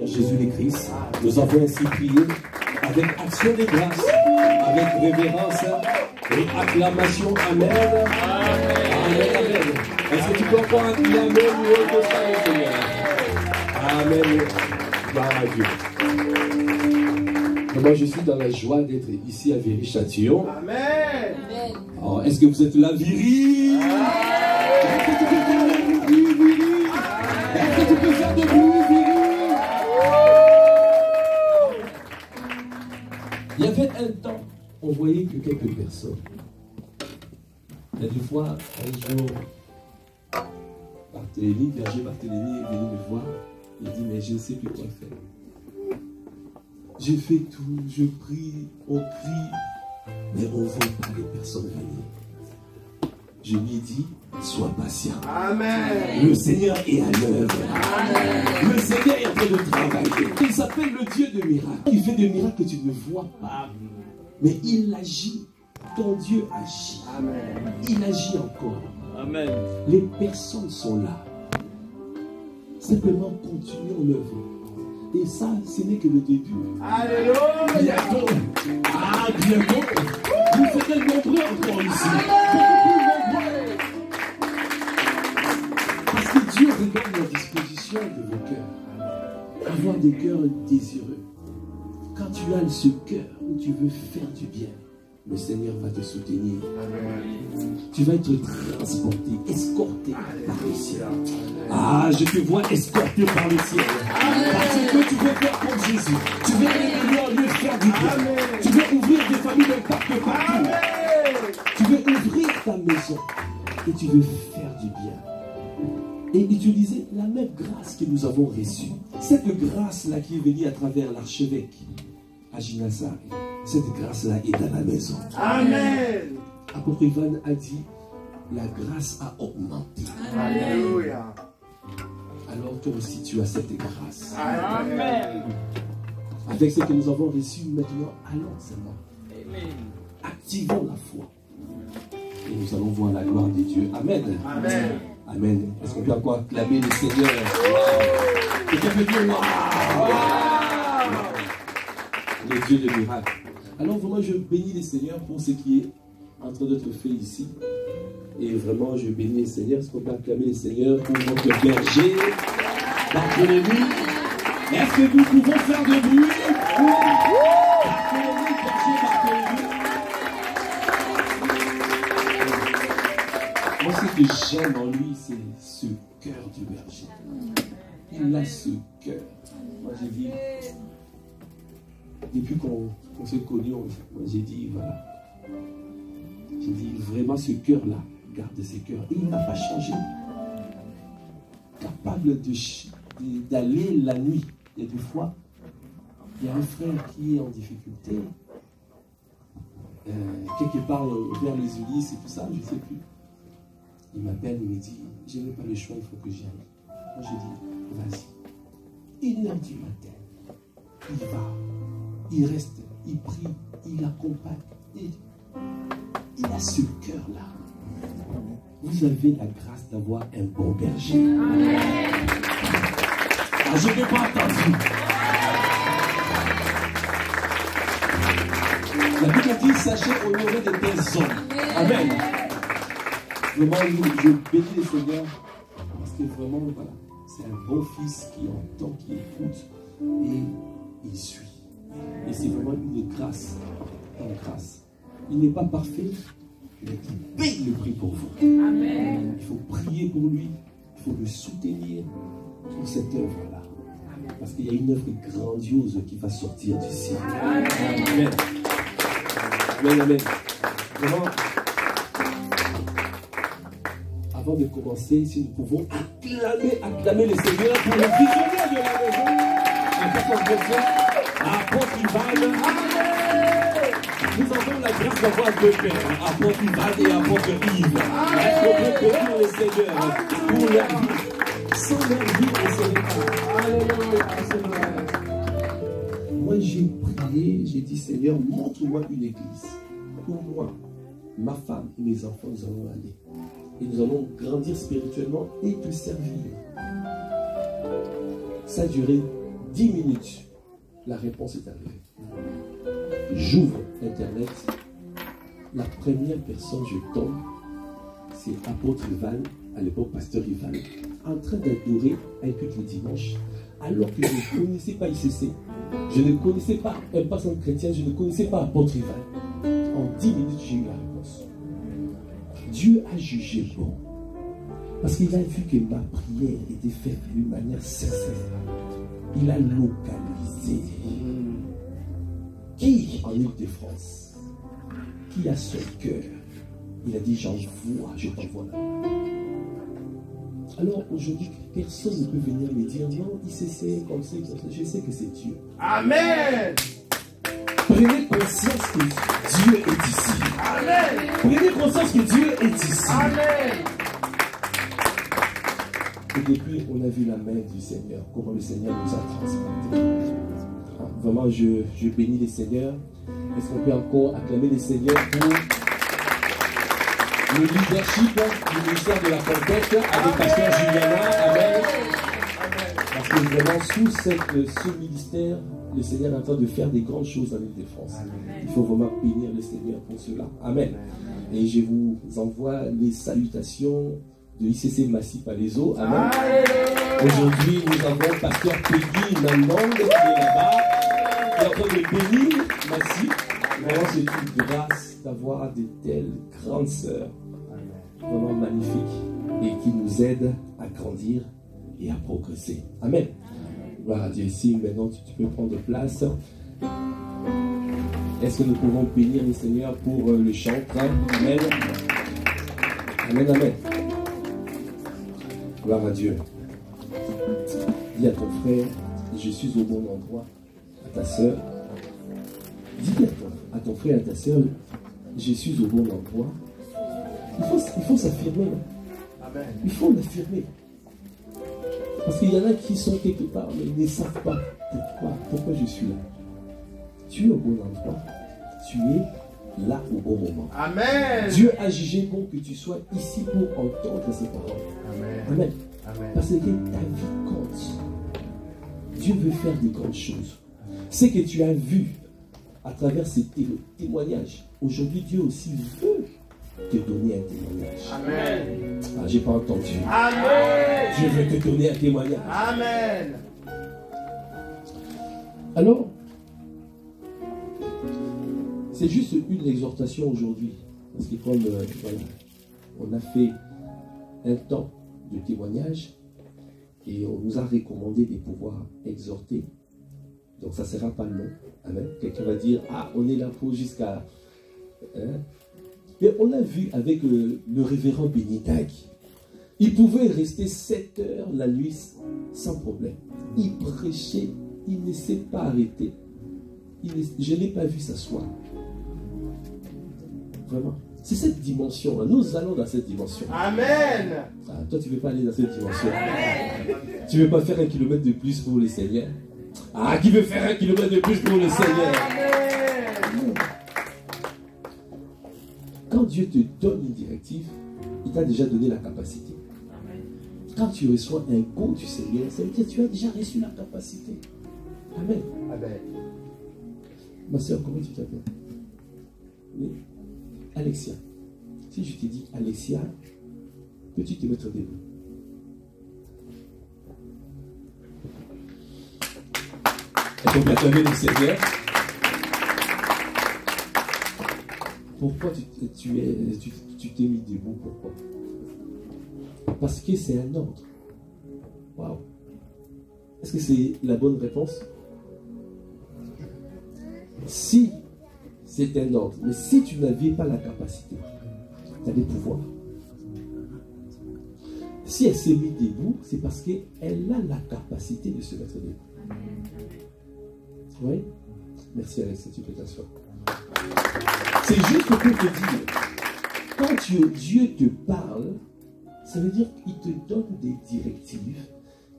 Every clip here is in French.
Jésus le Christ, nous avons ainsi prié avec action de grâce, avec révérence et acclamation. Amen. Amen. Amen. Est-ce que tu peux encore acclamer louer de ça, le Seigneur? Amen. Gloire à Dieu. Moi, je suis dans la joie d'être ici à Viry-Châtillon. Amen. Alors, est-ce que vous êtes là, Viry? Est-ce que tu peux faire de bruit, Viry? Est-ce que tu peux faire de bruit, Viry? Il y avait un temps, on voyait que quelques personnes. Il y a des fois, un jour, Barthélemy, Berger Barthélemy est venu me voir. Il dit, mais je ne sais plus quoi faire. Je fais tout, je prie, on crie, mais on ne voit pas les personnes venir. Je lui ai dit, sois patient. Amen. Le Seigneur est à l'œuvre. Le Seigneur est en train de travailler. Il s'appelle le Dieu de miracles. Il fait des miracles que tu ne vois pas. Mais il agit. Ton Dieu agit. Amen. Il agit encore. Amen. Les personnes sont là. Simplement continuons l'œuvre. Et ça, ce n'est que le début. Alléluia. Bientôt. Ah, bientôt. Vous serez nombreux encore ici. Parce que Dieu regarde la disposition de vos cœurs. Avoir des cœurs désireux. Quand tu as ce cœur où tu veux faire du bien, le Seigneur va te soutenir. Amen. Tu vas être transporté, escorté par le ciel. Ah, je te vois escorté par le ciel. Amen. Parce que tu veux faire comme Jésus. Tu veux aller en lieu faire du bien. Amen. Tu veux ouvrir des familles d'impact partout. Amen. Tu veux ouvrir ta maison. Et tu veux faire du bien. Et utiliser la même grâce que nous avons reçue. Cette grâce-là qui est venue à travers l'archevêque à Ginazar. Cette grâce-là est dans la maison. Amen. Apôtre Ivan a dit, la grâce a augmenté. Alléluia. Alors toi aussi tu as cette grâce. Amen. Avec ce que nous avons reçu maintenant, allons seulement. Amen. Activons la foi. Et nous allons voir la gloire de Dieu. Amen. Amen. Amen. Est-ce qu'on peut encore acclamer le Seigneur? Quelqu'un peut dire waouh! Le Dieu de miracles. Alors vraiment, je bénis le Seigneur pour ce qui est en train d'être fait ici. Et vraiment, je bénis le Seigneur. Est-ce qu'on peut acclamer le Seigneur pour notre berger, Barthélemy? Est-ce que nous pouvons faire de bruit? Barthélemy, berger, Barthélemy. Moi, ce que j'aime en lui, c'est ce cœur du berger. Il a ce cœur. Moi, j'ai dit, depuis qu'on s'est connus, j'ai dit, voilà. J'ai dit, vraiment, ce cœur-là, garde ce cœur. Et il n'a pas changé. Capable d'aller la nuit. Et des fois, il y a un frère qui est en difficulté. Quelque part vers les Ulysses et tout ça, je ne sais plus. Il m'appelle, il me dit, je n'ai pas le choix, il faut que j'y aille. Moi, je dis, vas-y. 1h du matin, il va, il reste, il prie, il accompagne. Et il a ce cœur-là. Vous avez la grâce d'avoir un bon berger. Ah, je n'ai pas entendu. La Bible dit, sachez honorer de tels hommes. Amen. Vraiment, je bénis le Seigneur parce que vraiment, voilà, c'est un bon fils qui entend, qui écoute et il suit. Et c'est vraiment une grâce, une grâce. Il n'est pas parfait, mais il paye le prix pour vous. Amen. Il faut prier pour lui, il faut le soutenir pour cette œuvre-là. Parce qu'il y a une œuvre grandiose qui va sortir du ciel. Amen. Amen. Amen, amen. Vraiment, avant de commencer, si nous pouvons acclamer le Seigneur pour le visionnaire de la maison, apôtre Ivan. Nous avons la grâce d'avoir deux pères, apôtre Ivan et apôtre Yves. Est-ce qu'on peut bénir le Seigneur pour leur vie? Sans leur vie, on ne serait pas. Alléluia. Moi, j'ai prié, j'ai dit, Seigneur, montre-moi une église. Pour moi, ma femme et mes enfants, nous allons aller. Et nous allons grandir spirituellement et te servir. Ça a duré 10 minutes, la réponse est arrivée. J'ouvre Internet. La première personne, je tombe, c'est apôtre Ivan, à l'époque pasteur Ivan, en train d'adorer un culte le dimanche, alors que je ne connaissais pas ICC. Je ne connaissais pas un pasteur chrétien, je ne connaissais pas apôtre Ivan. En 10 minutes, j'ai eu la réponse. Dieu a jugé bon. Parce qu'il a vu que ma prière était faite d'une manière sincère. Il a localisé. Qui en Île-de-France, qui a son cœur, il a dit j'envoie, je t'envoie là. Alors aujourd'hui, personne ne peut venir me dire non, ICC comme ça, comme ça. Je sais que c'est Dieu. Amen. Prenez conscience que Dieu est ici. Amen. Prenez conscience que Dieu est ici. Amen. Et depuis, on a vu la main du Seigneur, comment le Seigneur nous a transplantés. Vraiment, je bénis les Seigneurs. Est-ce qu'on peut encore acclamer les Seigneurs pour le leadership du ministère de la conquête avec pasteur Juliana? Amen. Parce que vraiment, sous ce ministère, le Seigneur est en train de faire des grandes choses en Île-de-France. Il faut vraiment bénir le Seigneur pour cela. Amen. Et je vous envoie les salutations de ICC Massy Palaiso. Amen. Aujourd'hui, nous avons pasteur Peggy Nanang qui est là-bas, qui est en train de bénir Massy. Vraiment, c'est une grâce d'avoir de telles grandes sœurs, vraiment magnifiques, et qui nous aident à grandir et à progresser. Amen. Voilà, Dieu, ici, maintenant, tu peux prendre place. Est-ce que nous pouvons bénir le Seigneur pour le chantre? Amen. Amen, amen. Gloire à Dieu. Dis à ton frère, je suis au bon endroit. À ta soeur, dis à ton frère, à ta soeur, je suis au bon endroit. Il faut s'affirmer. Amen. Il faut l'affirmer. Parce qu'il y en a qui sont quelque part, mais ils ne savent pas pourquoi je suis là. Tu es au bon endroit. Tu es là au bon moment. Amen. Dieu a jugé bon que tu sois ici pour entendre ses paroles. Amen. Amen. Amen. Parce que ta vie compte. Dieu veut faire des grandes choses. C'est que tu as vu à travers ces témoignages. Aujourd'hui, Dieu aussi veut te donner un témoignage. Amen. Ah, j'ai pas entendu. Amen. Dieu veut te donner un témoignage. Amen. Alors, c'est juste une exhortation aujourd'hui. Parce que comme voilà, on a fait un temps de témoignage et on nous a recommandé de pouvoir exhorter. Donc ça ne sera pas long. Amen. Quelqu'un va dire, ah, on est là pour jusqu'à... Hein? Mais on a vu avec le révérend Benitag, il pouvait rester 7 heures la nuit sans problème. Il prêchait, il ne s'est pas arrêté. Je ne l'ai pas vu s'asseoir. Vraiment. C'est cette dimension-là. Nous allons dans cette dimension. Amen. Ah, toi, tu ne veux pas aller dans cette dimension. Tu ne veux pas faire 1 kilomètre de plus pour le Seigneur. Ah, qui veut faire 1 kilomètre de plus pour le Seigneur? Amen. Quand Dieu te donne une directive, il t'a déjà donné la capacité. Quand tu reçois un go du Seigneur, ça veut dire que tu as déjà reçu la capacité. Amen. Amen. Ma soeur, comment tu t'appelles? Oui. Alexia. Si je te dis Alexia, peux-tu te mettre debout? Est-ce qu'on peut acclamer le Seigneur? Pourquoi tu t'es mis debout? Pourquoi? Parce que c'est un ordre. Waouh. Est-ce que c'est la bonne réponse? Si c'est un ordre, mais si tu n'avais pas la capacité, tu as des pouvoirs. Si elle s'est mise debout, c'est parce qu'elle a la capacité de se mettre debout. Oui? Merci Alex, tu peux t'asseoir. C'est juste pour te dire, quand Dieu te parle, ça veut dire qu'il te donne des directives.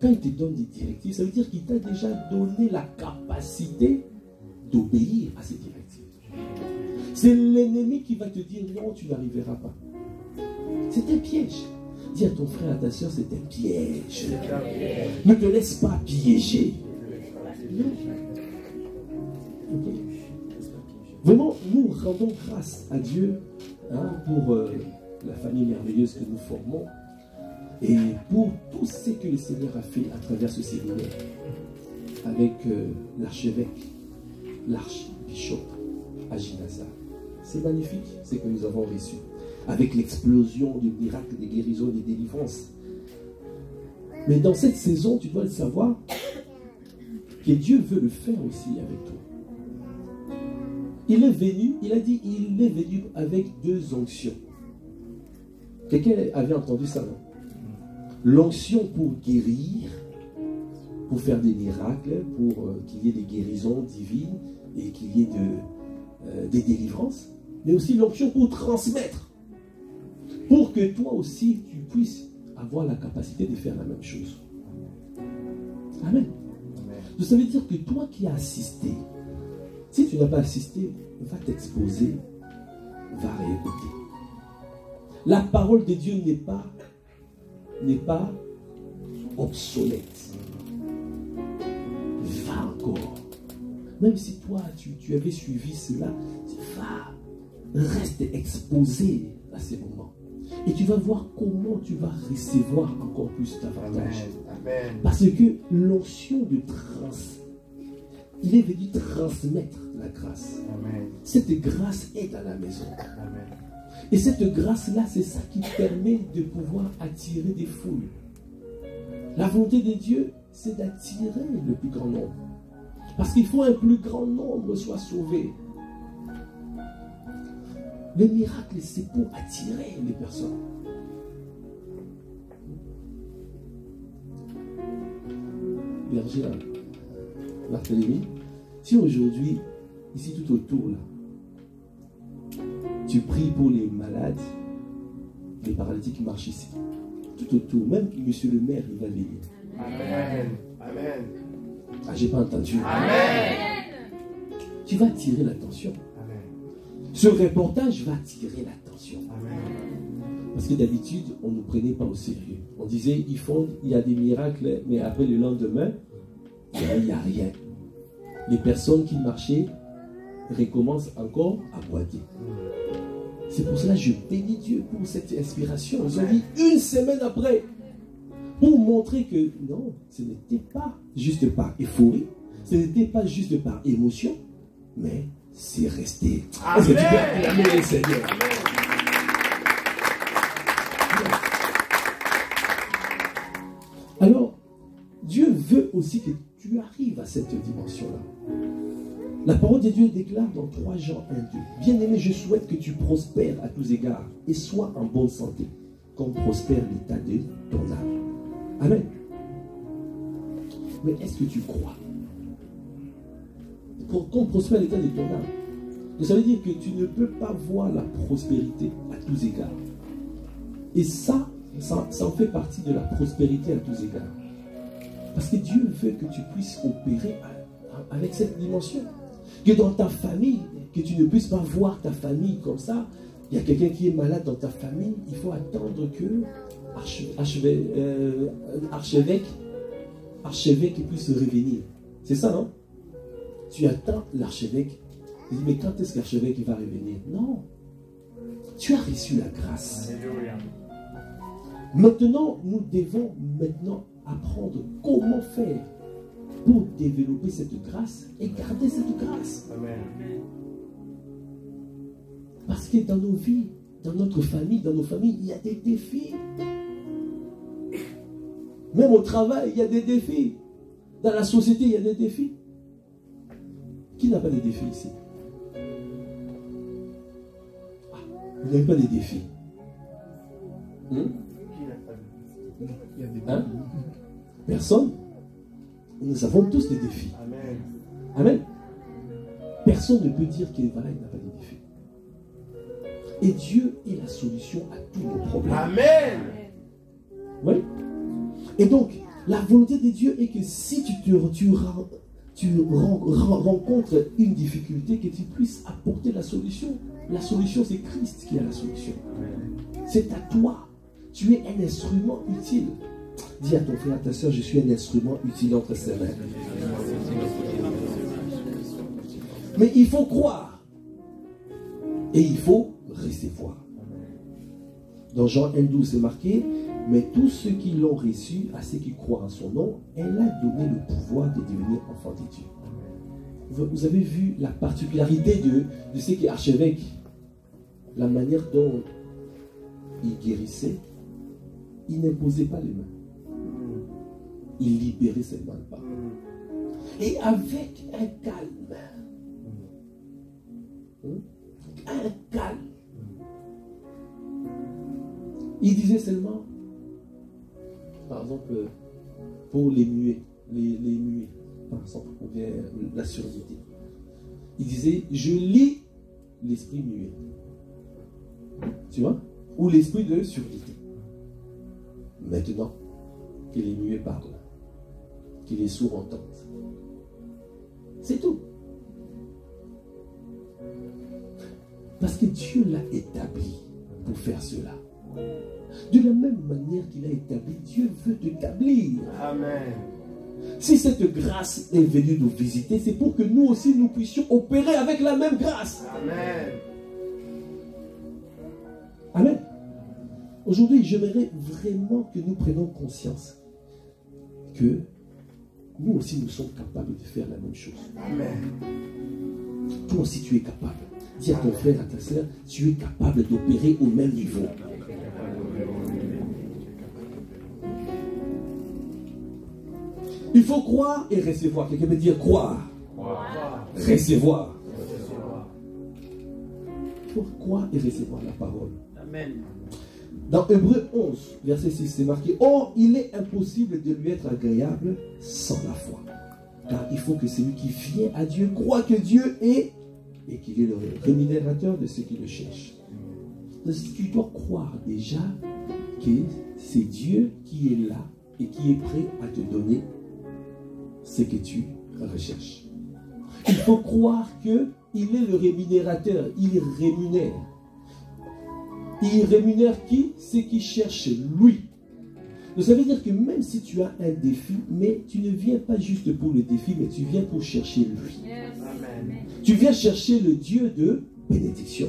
Quand il te donne des directives, ça veut dire qu'il t'a déjà donné la capacité d'obéir à ces directives. C'est l'ennemi qui va te dire non, tu n'arriveras pas. C'est un piège. Dis à ton frère, à ta soeur, c'est un piège. Ne te laisse pas piéger. Ok. Vraiment, nous rendons grâce à Dieu pour la famille merveilleuse que nous formons et pour tout ce que le Seigneur a fait à travers ce séminaire avec l'archevêque, l'archbishop Aginasa. C'est magnifique ce que nous avons reçu avec l'explosion du miracle, des guérisons, des délivrances. Mais dans cette saison, tu dois le savoir que Dieu veut le faire aussi avec toi. Il est venu, il a dit, il est venu avec 2 onctions. Quelqu'un avait entendu ça, non? L'onction pour guérir, pour faire des miracles, pour qu'il y ait des guérisons divines et qu'il y ait des délivrances, mais aussi l'onction pour transmettre, pour que toi aussi tu puisses avoir la capacité de faire la même chose. Amen. Donc ça veut dire que toi qui as assisté, si tu n'as pas assisté, va t'exposer, va réécouter. La parole de Dieu n'est pas obsolète. Va encore. Même si toi, tu avais suivi cela, reste exposé à ces moments. Et tu vas voir comment tu vas recevoir encore plus d'avantages. Parce que l'onction de il est venu transmettre la grâce. Amen. Cette grâce est à la maison. Amen. Et cette grâce-là, c'est ça qui permet de pouvoir attirer des foules. La volonté de Dieu, c'est d'attirer le plus grand nombre. Parce qu'il faut un plus grand nombre soit sauvé. Le miracle, c'est pour attirer les personnes. Berger, Barthélemy, si aujourd'hui, ici tout autour, là, tu pries pour les malades, les paralytiques qui marchent ici, tout autour, même monsieur le maire, il va venir. Amen. Amen. Ah, j'ai pas entendu. Amen. Tu vas attirer l'attention. Amen. Ce reportage va attirer l'attention. Amen. Parce que d'habitude, on ne nous prenait pas au sérieux. On disait, il y a des miracles, mais après le lendemain, il n'y a rien. Les personnes qui marchaient recommencent encore à boiter. C'est pour cela que je bénis Dieu pour cette inspiration. Ils ont dit 1 semaine après, pour montrer que non, ce n'était pas juste par euphorie, ce n'était pas juste par émotion, mais c'est resté. Est-ce que tu peux acclamer le Seigneur? Alors, Dieu veut aussi que tu arrives à cette dimension-là. La parole de Dieu déclare dans 3 Jean 1:2. Bien-aimé, je souhaite que tu prospères à tous égards et sois en bonne santé, comme prospère l'état de ton âme. Amen. Mais est-ce que tu crois? Comme prospère l'état de ton âme. Donc ça veut dire que tu ne peux pas voir la prospérité à tous égards. Et ça en fait partie de la prospérité à tous égards. Parce que Dieu veut que tu puisses opérer avec cette dimension. Que dans ta famille, que tu ne puisses pas voir ta famille comme ça. Il y a quelqu'un qui est malade dans ta famille, il faut attendre que archevêque puisse revenir. C'est ça, non? Tu attends l'archevêque. Tu dis, mais quand est-ce que l'archevêque va revenir? Non. Tu as reçu la grâce. Alléluia. Maintenant, nous devons apprendre comment faire pour développer cette grâce et garder cette grâce. Amen. Parce que dans nos vies, dans notre famille, dans nos familles, il y a des défis. Même au travail, il y a des défis. Dans la société, il y a des défis. Qui n'a pas de défis ici? Vous n'avez pas de défis. Hein? Personne. Nous avons tous des défis. Amen. Amen. Personne ne peut dire qu'il n'a pas de défis. Et Dieu est la solution à tous nos problèmes. Amen. Oui. Et donc, la volonté de Dieu est que si tu rencontres une difficulté, que tu puisses apporter la solution. La solution, c'est Christ qui a la solution. C'est à toi. Tu es un instrument utile. Dis à ton frère, à ta soeur, je suis un instrument utile entre ses mains. Mais il faut croire. Et il faut recevoir. Dans Jean 1,12, c'est marqué, mais tous ceux qui l'ont reçu, à ceux qui croient en son nom, elle a donné le pouvoir de devenir enfants de Dieu. Vous avez vu la particularité de ce qui est archevêque, la manière dont il guérissait, il n'imposait pas les mains. Il libérait seulement le pas. Et avec un calme. Un calme. Il disait seulement, par exemple, pour les muets, les muets, par exemple, ou bien la surdité. Il disait, je lis l'esprit muet. Tu vois? Ou l'esprit de surdité. Maintenant, que les muets parlent, que les sourds entendent. C'est tout. Parce que Dieu l'a établi pour faire cela. De la même manière qu'il a établi, Dieu veut t'établir. Amen. Si cette grâce est venue nous visiter, c'est pour que nous aussi nous puissions opérer avec la même grâce. Amen. Amen. Aujourd'hui, j'aimerais vraiment que nous prenions conscience que nous aussi nous sommes capables de faire la même chose. Amen. Toi aussi tu es capable. Dis à ton frère, à ta soeur, tu es capable d'opérer au même niveau. Il faut croire et recevoir. Quelqu'un veut dire croire. Recevoir. Il faut croire et recevoir la parole. Amen. Dans Hébreux 11, verset 6, c'est marqué, or, il est impossible de lui être agréable sans la foi. Car il faut que celui qui vient à Dieu croit que Dieu est et qu'il est le rémunérateur de ceux qui le cherchent. Donc, tu dois croire déjà que c'est Dieu qui est là et qui est prêt à te donner ce que tu recherches. Il faut croire qu'il est le rémunérateur, il rémunère. Il rémunère qui? Ceux qui cherchent lui. Donc ça veut dire que même si tu as un défi, mais tu ne viens pas juste pour le défi, mais tu viens pour chercher lui. Amen. Tu viens chercher le Dieu de bénédiction.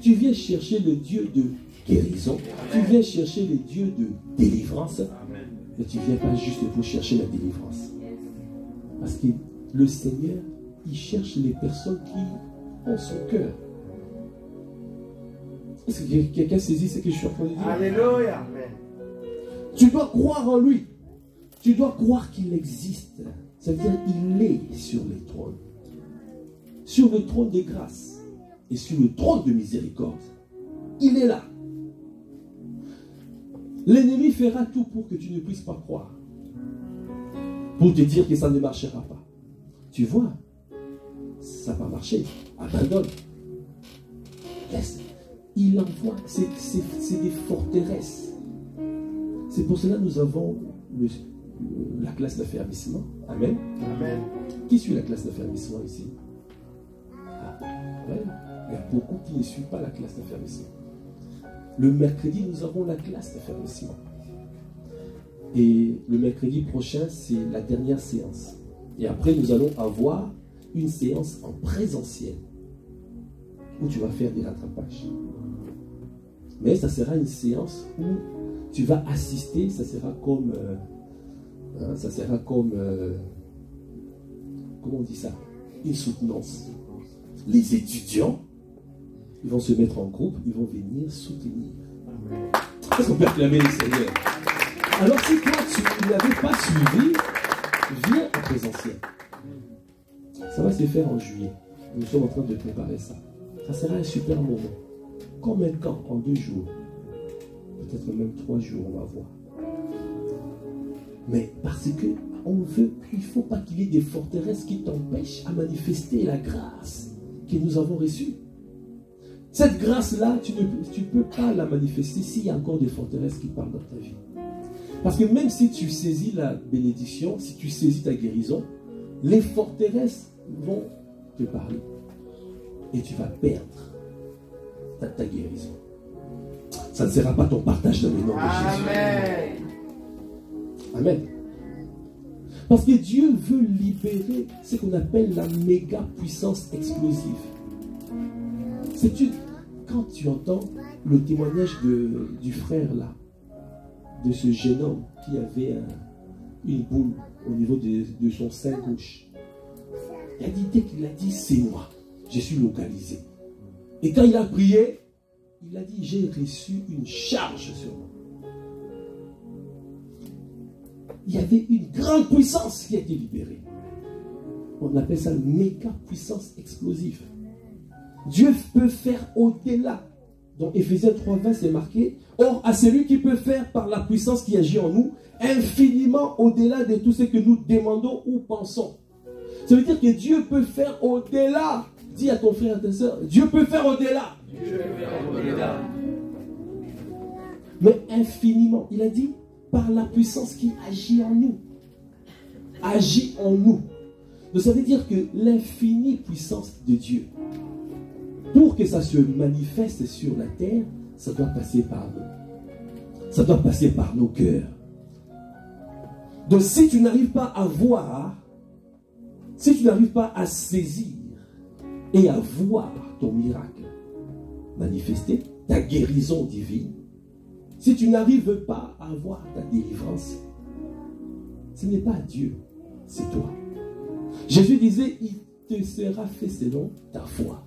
Tu viens chercher le Dieu de guérison. Tu viens chercher le Dieu de délivrance. Mais tu ne viens pas juste pour chercher la délivrance. Parce que le Seigneur, il cherche les personnes qui ont son cœur. Est-ce que quelqu'un saisit ce que je suis en train de dire? Alléluia. Amen. Tu dois croire en lui. Tu dois croire qu'il existe. Ça veut dire qu'il est sur les trônes. Sur le trône des grâces. Et sur le trône de miséricorde. Il est là. L'ennemi fera tout pour que tu ne puisses pas croire. Pour te dire que ça ne marchera pas. Tu vois, ça va marcher. Abandonne. Laisse. Il envoie, c'est des forteresses. C'est pour cela que nous avons la classe d'affermissement. Amen. Amen. Qui suit la classe d'affermissement ici? Ouais. Il y a beaucoup qui ne suivent pas la classe d'affermissement. Le mercredi, nous avons la classe d'affermissement. Et le mercredi prochain, c'est la dernière séance. Et après, nous allons avoir une séance en présentiel où tu vas faire des rattrapages. Mais ça sera une séance où tu vas assister, ça sera comme comment on dit ça? Une soutenance. Les étudiants, ils vont se mettre en groupe, ils vont venir soutenir. Est-ce qu'on peut acclamer le Seigneur? Alors si toi tu n'avais pas suivi, viens en présentiel. Ça va se faire en juillet. Nous sommes en train de préparer ça. Ça sera un super moment. Combien de temps? En 2 jours. Peut-être même 3 jours, on va voir. Mais parce que on veut, il ne faut pas qu'il y ait des forteresses qui t'empêchent à manifester la grâce que nous avons reçue. Cette grâce-là, tu ne peux pas la manifester s'il y a encore des forteresses qui parlent dans ta vie. Parce que même si tu saisis la bénédiction, si tu saisis ta guérison, les forteresses vont te parler. Et tu vas perdre ta guérison. Ça ne sera pas ton partage dans le nom de Jésus. Amen. Amen. Parce que Dieu veut libérer ce qu'on appelle la méga puissance explosive. Quand tu entends le témoignage du frère là, de ce jeune homme qui avait une boule au niveau de son sein gauche, il a dit, dès qu'il a dit c'est moi, je suis localisé. Et quand il a prié, il a dit j'ai reçu une charge sur moi. Il y avait une grande puissance qui a été libérée. On appelle ça une méga puissance explosive. Dieu peut faire au-delà. Dans Éphésiens 3:20, c'est marqué, or à celui qui peut faire par la puissance qui agit en nous, infiniment au-delà de tout ce que nous demandons ou pensons. Ça veut dire que Dieu peut faire au-delà. Dis à ton frère et à ta soeur, Dieu peut faire au-delà. Dieu peut faire au-delà. Mais infiniment. Il a dit, par la puissance qui agit en nous. Agit en nous. Donc ça veut dire que l'infinie puissance de Dieu, pour que ça se manifeste sur la terre, ça doit passer par nous. Ça doit passer par nos cœurs. Donc si tu n'arrives pas à voir, si tu n'arrives pas à saisir et à voir ton miracle manifesté, ta guérison divine, si tu n'arrives pas à voir ta délivrance, ce n'est pas Dieu, c'est toi. Jésus disait, il te sera fait selon ta foi.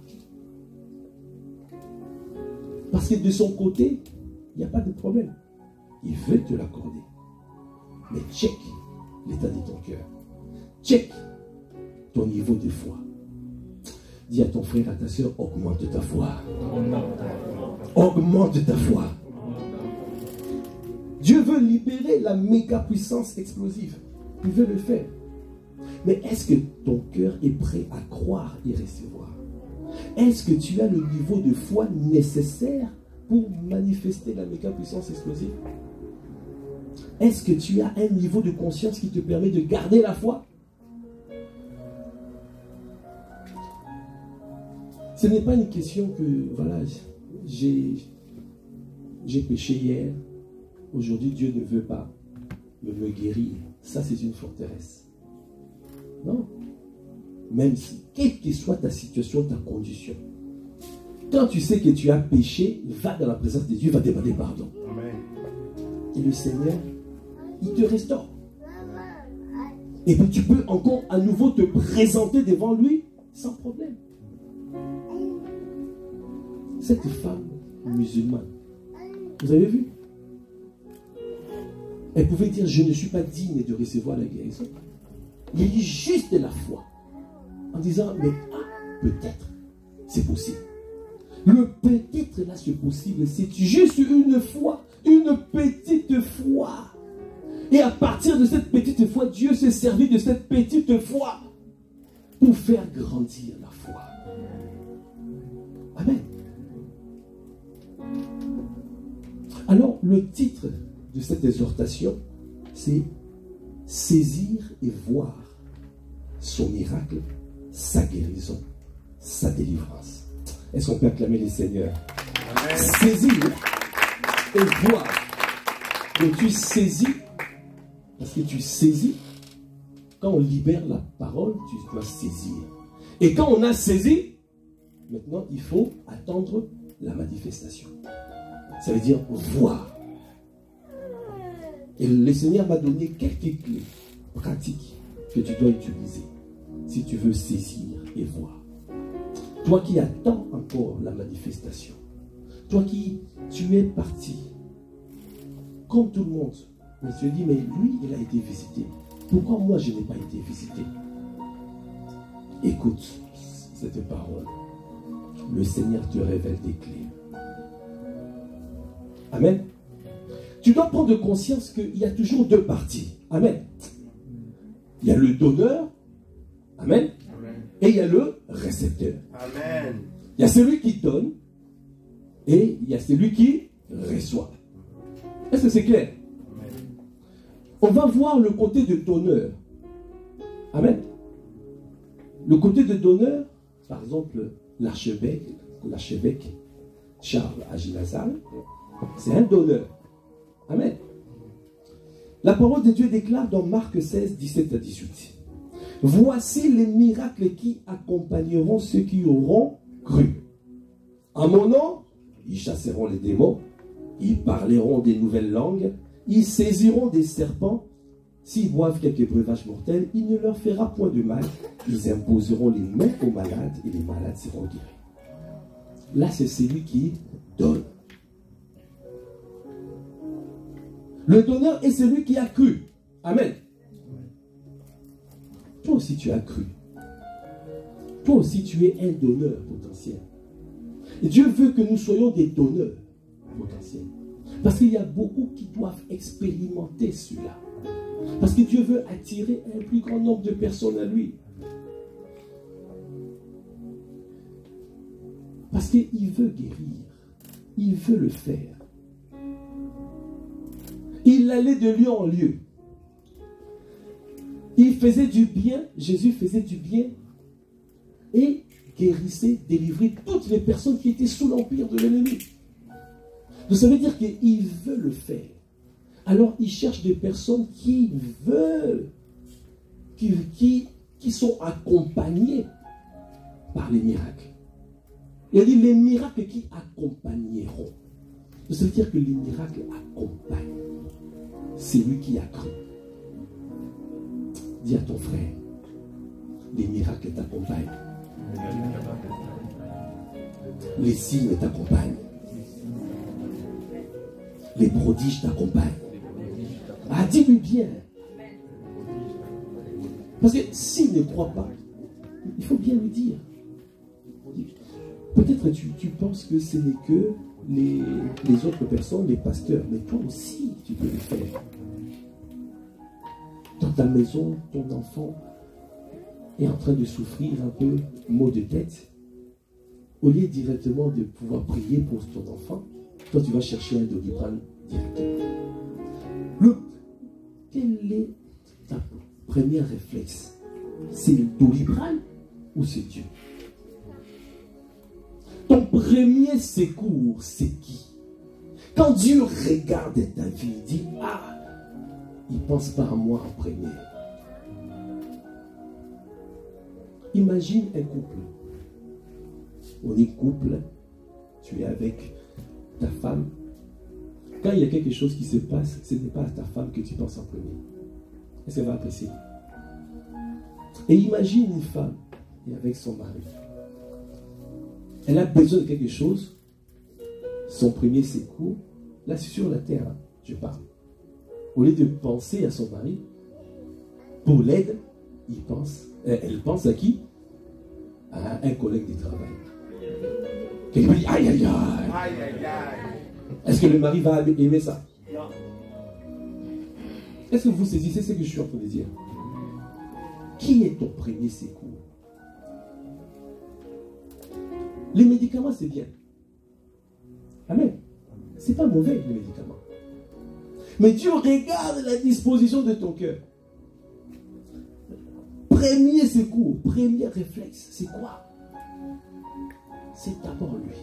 Parce que de son côté, il n'y a pas de problème. Il veut te l'accorder. Mais check l'état de ton cœur. Check ton niveau de foi. Dis à ton frère, à ta soeur, augmente ta foi. Augmente ta foi. Dieu veut libérer la méga puissance explosive. Il veut le faire. Mais est-ce que ton cœur est prêt à croire et recevoir? Est-ce que tu as le niveau de foi nécessaire pour manifester la méga puissance explosive? Est-ce que tu as un niveau de conscience qui te permet de garder la foi? Ce n'est pas une question que, voilà, j'ai péché hier, aujourd'hui Dieu ne veut pas me guérir. Ça, c'est une forteresse. Non. Même si, quelle que soit ta situation, ta condition, quand tu sais que tu as péché, va dans la présence de Dieu, va demander pardon. Amen. Et le Seigneur, il te restaure. Et puis tu peux encore à nouveau te présenter devant lui sans problème. Cette femme musulmane, vous avez vu? Elle pouvait dire, je ne suis pas digne de recevoir la guérison. Il y a eu juste de la foi. En disant, mais peut-être, c'est possible. Le peut-être là, c'est possible, c'est juste une foi, une petite foi. Et à partir de cette petite foi, Dieu s'est servi de cette petite foi pour faire grandir la foi. Amen. Alors, le titre de cette exhortation, c'est saisir et voir son miracle, sa guérison, sa délivrance. Est-ce qu'on peut acclamer les seigneurs? Amen. Saisir et voir. Donc tu saisis, parce que tu saisis, quand on libère la parole, tu dois saisir. Et quand on a saisi, maintenant il faut attendre la manifestation. Ça veut dire voir. Et le Seigneur m'a donné quelques clés pratiques que tu dois utiliser si tu veux saisir et voir. Toi qui attends encore la manifestation, toi qui tu es parti, comme tout le monde, mais tu te dis, mais lui, il a été visité. Pourquoi moi, je n'ai pas été visité? Écoute cette parole. Le Seigneur te révèle des clés. Amen. Tu dois prendre conscience qu'il y a toujours deux parties. Amen. Il y a le donneur. Amen. Amen. Et il y a le récepteur. Amen. Il y a celui qui donne et il y a celui qui reçoit. Est-ce que c'est clair? Amen. On va voir le côté de donneur. Amen. Le côté de donneur, par exemple, l'archevêque Charles Aginazal, c'est un donneur. Amen. La parole de Dieu déclare dans Marc 16, 17 à 18. Voici les miracles qui accompagneront ceux qui auront cru. En mon nom, ils chasseront les démons, ils parleront des nouvelles langues, ils saisiront des serpents. S'ils boivent quelques breuvages mortels, il ne leur fera point de mal. Ils imposeront les mains aux malades et les malades seront guéris. Là, c'est celui qui donne. Le donneur est celui qui a cru. Amen. Toi aussi, tu as cru. Toi aussi, tu es un donneur potentiel. Et Dieu veut que nous soyons des donneurs potentiels. Parce qu'il y a beaucoup qui doivent expérimenter cela. Parce que Dieu veut attirer un plus grand nombre de personnes à lui. Parce qu'il veut guérir. Il veut le faire. Il allait de lieu en lieu. Il faisait du bien. Jésus faisait du bien. Et guérissait, délivrait toutes les personnes qui étaient sous l'empire de l'ennemi. Donc ça veut dire qu'il veut le faire. Alors il cherche des personnes qui veulent, qui sont accompagnées par les miracles. Il a dit les miracles qui accompagneront. Donc ça veut dire que les miracles accompagnent. C'est lui qui a cru. Dis à ton frère, les miracles t'accompagnent. Les signes t'accompagnent. Les prodiges t'accompagnent. Ah, dis-lui bien. Parce que s'il ne croit pas, il faut bien lui dire. Peut-être tu penses que ce n'est que les autres personnes, les pasteurs, mais toi aussi, tu peux le faire. Dans ta maison, ton enfant est en train de souffrir un peu, maux de tête. Au lieu directement de pouvoir prier pour ton enfant, toi tu vas chercher un Doliprane directement. Quel est ta première réflexe? C'est le Doliprane ou c'est Dieu? Ton premier secours, c'est qui? Quand Dieu regarde ta vie, il dit, ah, il ne pense pas à moi en premier. Imagine un couple. On est couple, tu es avec ta femme. Quand il y a quelque chose qui se passe, ce n'est pas à ta femme que tu penses en premier. Est-ce qu'elle va apprécier? Et imagine une femme et avec son mari. Elle a besoin de quelque chose. Son premier secours, là sur la terre, hein, je parle. Au lieu de penser à son mari, pour l'aide, elle pense à qui? À un collègue de travail. Quelqu'un dit aïe aïe aïe. Est-ce que le mari va aimer ça? Non. Est-ce que vous saisissez ce que je suis en train de dire? Qui est ton premier secours? Les médicaments, c'est bien. Amen. C'est pas mauvais, les médicaments. Mais Dieu regarde la disposition de ton cœur. Premier secours, premier réflexe, c'est quoi? C'est d'abord lui.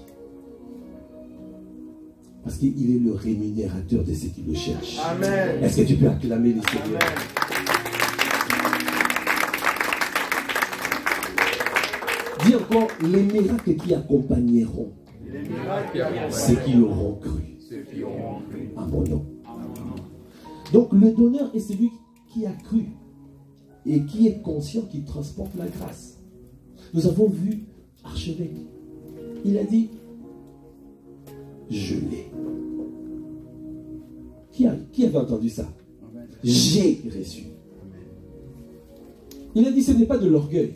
Parce qu'il est le rémunérateur de ceux qui le cherchent. Amen. Est-ce que tu peux acclamer le Seigneur? Dis encore, les miracles qui accompagneront ceux qui auront cru à mon nom. Donc le donneur est celui qui a cru et qui est conscient qu'il transporte la grâce. Nous avons vu Archevêque. Il a dit, je l'ai. Qui avait entendu ça? J'ai reçu. Il a dit, ce n'est pas de l'orgueil.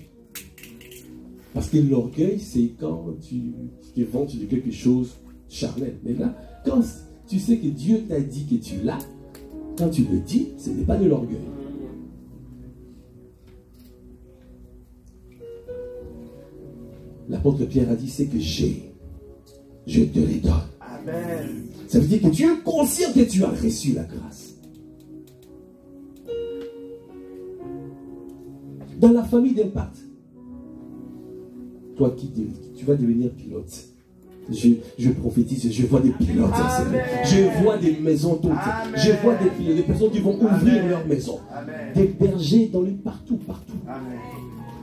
Parce que l'orgueil, c'est quand tu te vantes de quelque chose charnel. Mais là, quand tu sais que Dieu t'a dit que tu l'as, quand tu le dis, ce n'est pas de l'orgueil. L'apôtre Pierre a dit, c'est que j'ai, je te les donne. Amen. Ça veut dire que tu es conscient que tu as reçu la grâce. Dans la famille d'Impact, toi qui tu vas devenir pilote, Je prophétise, je vois des pilotes, je vois des maisons toutes, je vois des personnes qui vont ouvrir leur maison, des bergers dans partout.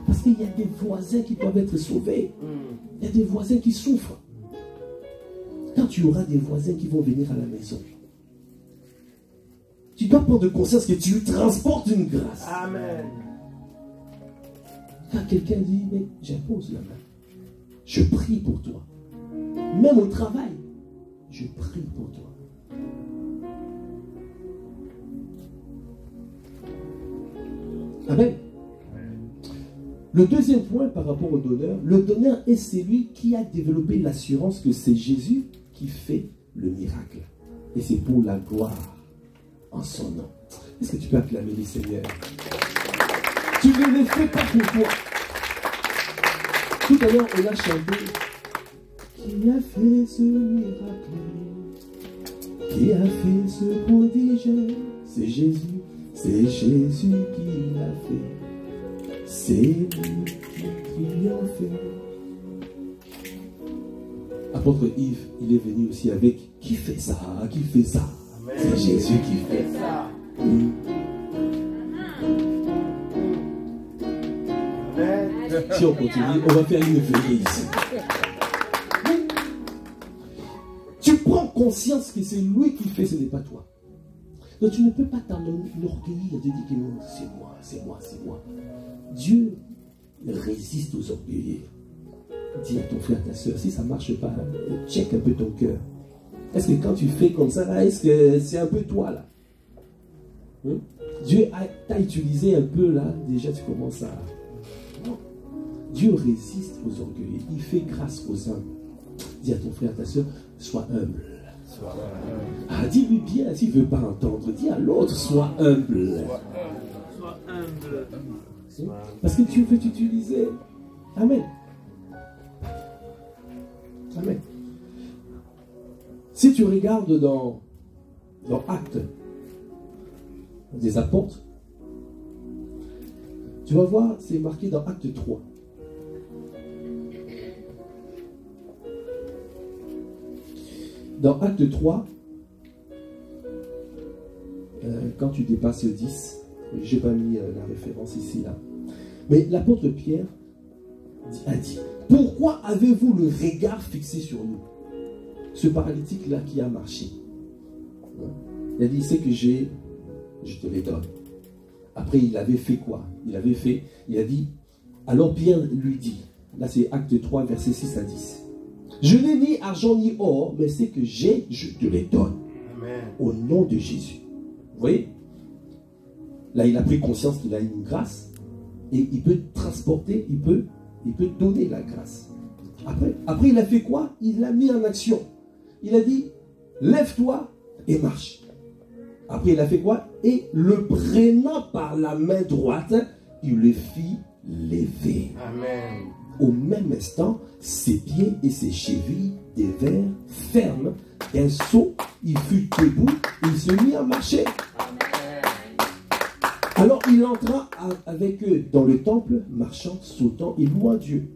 Parce qu'il y a des voisins qui doivent être sauvés, il y a des voisins qui souffrent. Quand tu auras des voisins qui vont venir à la maison, tu dois prendre conscience que tu transportes une grâce. Amen. Quand quelqu'un dit, mais j'impose la main, je prie pour toi. Même au travail, je prie pour toi. Amen. Le deuxième point par rapport au donneur, le donneur est celui qui a développé l'assurance que c'est Jésus qui fait le miracle. Et c'est pour la gloire en son nom. Est-ce que tu peux acclamer le Seigneur? Tu ne le fais pas pour toi. Tout à l'heure, on a chanté qui a fait ce miracle, qui a fait ce prodige, c'est Jésus qui l'a fait, c'est lui qui l'a fait. Apôtre Yves, il est venu aussi avec qui fait ça, c'est Jésus qui fait ça. Si on continue, on va faire une veillée ici. Tu prends conscience que c'est lui qui fait, ce n'est pas toi. Donc tu ne peux pas t'enorgueillir de dire que non, c'est moi. Dieu résiste aux orgueilleux. Dis à ton frère, ta soeur, si ça ne marche pas, check un peu ton cœur. Est-ce que quand tu fais comme ça, là, est-ce que c'est un peu toi là? Dieu t'a utilisé un peu là, déjà tu commences à... Non. Dieu résiste aux orgueilleux, il fait grâce aux humbles. Dis à ton frère, ta soeur, sois humble. Ah, dis-lui bien, s'il ne veut pas entendre, dis à l'autre, sois humble. Sois humble. Parce que Dieu veut t'utiliser. Amen. Amen. Si tu regardes dans Actes des Apôtres, tu vas voir, c'est marqué dans Acte 3. Dans Acte 3, quand tu dépasses le 10, je n'ai pas mis la référence ici, là. Mais l'apôtre Pierre a dit, pourquoi avez-vous le regard fixé sur nous? Ce paralytique-là qui a marché. Il a dit, c'est que j'ai, je te les donne. Après, il avait fait quoi? Il a dit, alors Pierre lui dit, là c'est Acte 3, versets 6 à 10. Je n'ai ni argent ni or, mais ce que j'ai, je te les donne. Amen. Au nom de Jésus. Vous voyez? Là, il a pris conscience qu'il a une grâce et il peut transporter, il peut donner la grâce. Après, il a fait quoi? Il l'a mis en action. Il a dit, lève-toi et marche. Après, il a fait quoi? Et le prenant par la main droite, il le fit lever. Amen. Au même instant, ses pieds et ses chevilles devinrent fermes. Un saut, il fut debout, il se mit à marcher. Alors il entra avec eux dans le temple, marchant, sautant et louant Dieu.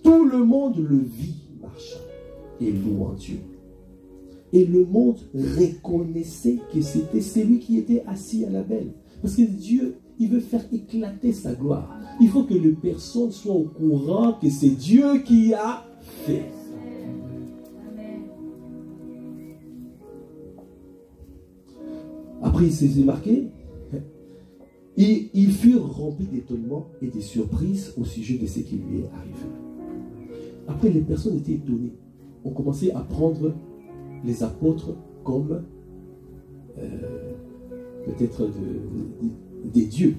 Tout le monde le vit marchant et louant Dieu. Et le monde reconnaissait que c'était celui qui était assis à la belle. Parce que Dieu, il veut faire éclater sa gloire. Il faut que les personnes soient au courant que c'est Dieu qui a fait. Après, il s'est marqué. Et ils furent remplis d'étonnement et de surprises au sujet de ce qui lui est arrivé. Après, les personnes étaient étonnées. On commençait à prendre les apôtres comme peut-être des dieux.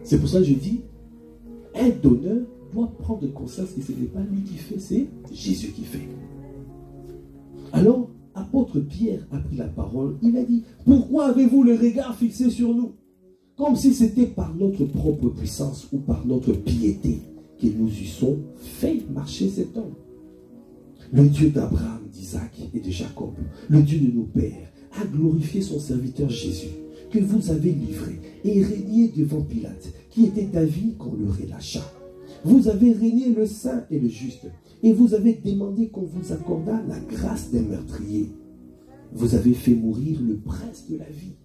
C'est pour ça que je dis, un donneur doit prendre conscience que ce n'est pas lui qui fait, c'est Jésus qui fait. Alors, apôtre Pierre a pris la parole, il a dit, pourquoi avez-vous le regard fixé sur nous? Comme si c'était par notre propre puissance ou par notre piété que nous eussons fait marcher cet homme. Le Dieu d'Abraham, d'Isaac et de Jacob, le Dieu de nos pères, a glorifié son serviteur Jésus, que vous avez livré et régné devant Pilate, qui était d'avis qu'on le relâcha. Vous avez régné le saint et le juste. Et vous avez demandé qu'on vous accordât la grâce des meurtriers. Vous avez fait mourir le prince de la vie,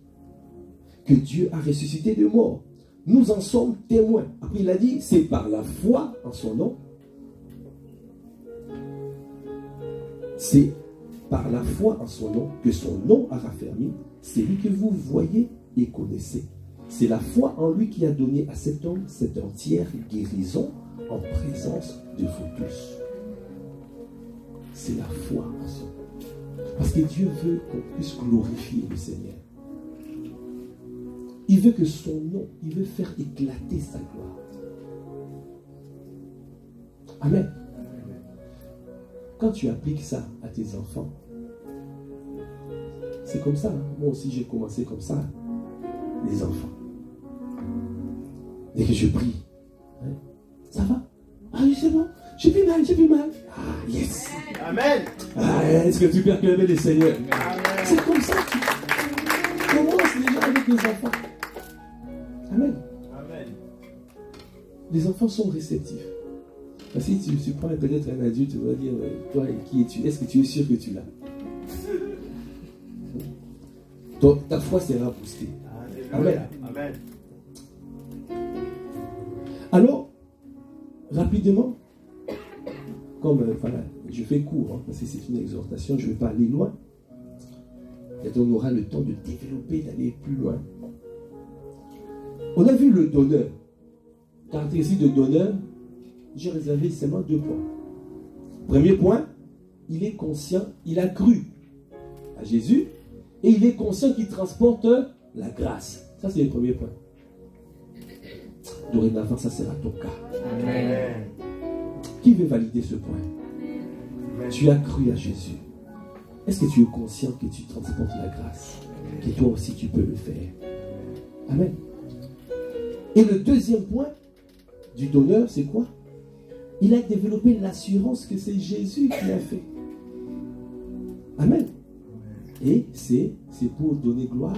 que Dieu a ressuscité de mort. Nous en sommes témoins. Après il a dit, c'est par la foi en son nom. C'est par la foi en son nom que son nom a raffermi celui que vous voyez et connaissez. C'est la foi en lui qui a donné à cet homme cette entière guérison en présence de vous tous. C'est la foi en son nom. Parce que Dieu veut qu'on puisse glorifier le Seigneur. Il veut que son nom, il veut faire éclater sa gloire. Amen. Quand tu appliques ça à tes enfants, c'est comme ça. Moi aussi, j'ai commencé comme ça. Les enfants. Dès que je prie, hein, ça va? Ah oui, c'est bon. J'ai plus mal, j'ai plus mal. Ah, yes. Amen. Ah, est-ce que tu peux acclamer le Seigneur? C'est comme ça que tu commences déjà avec les enfants. Amen. Amen. Les enfants sont réceptifs. Parce que si tu prends peut-être un adulte, tu vas dire, toi, qui es-tu? Est-ce que tu es sûr que tu l'as? Donc, ta foi sera boostée. Amen. Amen. Alors, rapidement, comme voilà, je fais court, hein, parce que c'est une exhortation, je ne vais pas aller loin. Peut-être on aura le temps de développer, d'aller plus loin. On a vu le donneur. Caractéristique de donneur, j'ai réservé seulement 2 points. Premier point, il est conscient, il a cru à Jésus et il est conscient qu'il transporte la grâce. Ça, c'est le premier point. Dorénavant, ça sera ton cas. Amen. Qui veut valider ce point? Amen. Tu as cru à Jésus. Est-ce que tu es conscient que tu transportes la grâce? Que toi aussi tu peux le faire. Amen. Et le deuxième point du donneur, c'est quoi? Il a développé l'assurance que c'est Jésus qui l'a fait. Amen. Et c'est pour donner gloire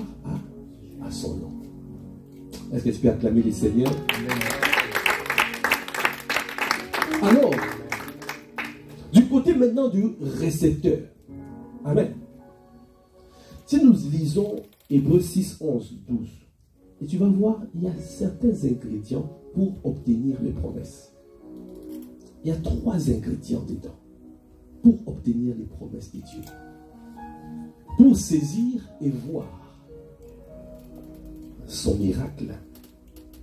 à son nom. Est-ce que tu peux acclamer le Seigneur? Alors, du côté maintenant du récepteur. Amen. Si nous lisons Hébreux 6, 11, 12, et tu vas voir, il y a certains ingrédients pour obtenir les promesses. Il y a 3 ingrédients dedans pour obtenir les promesses de Dieu. Pour saisir et voir son miracle,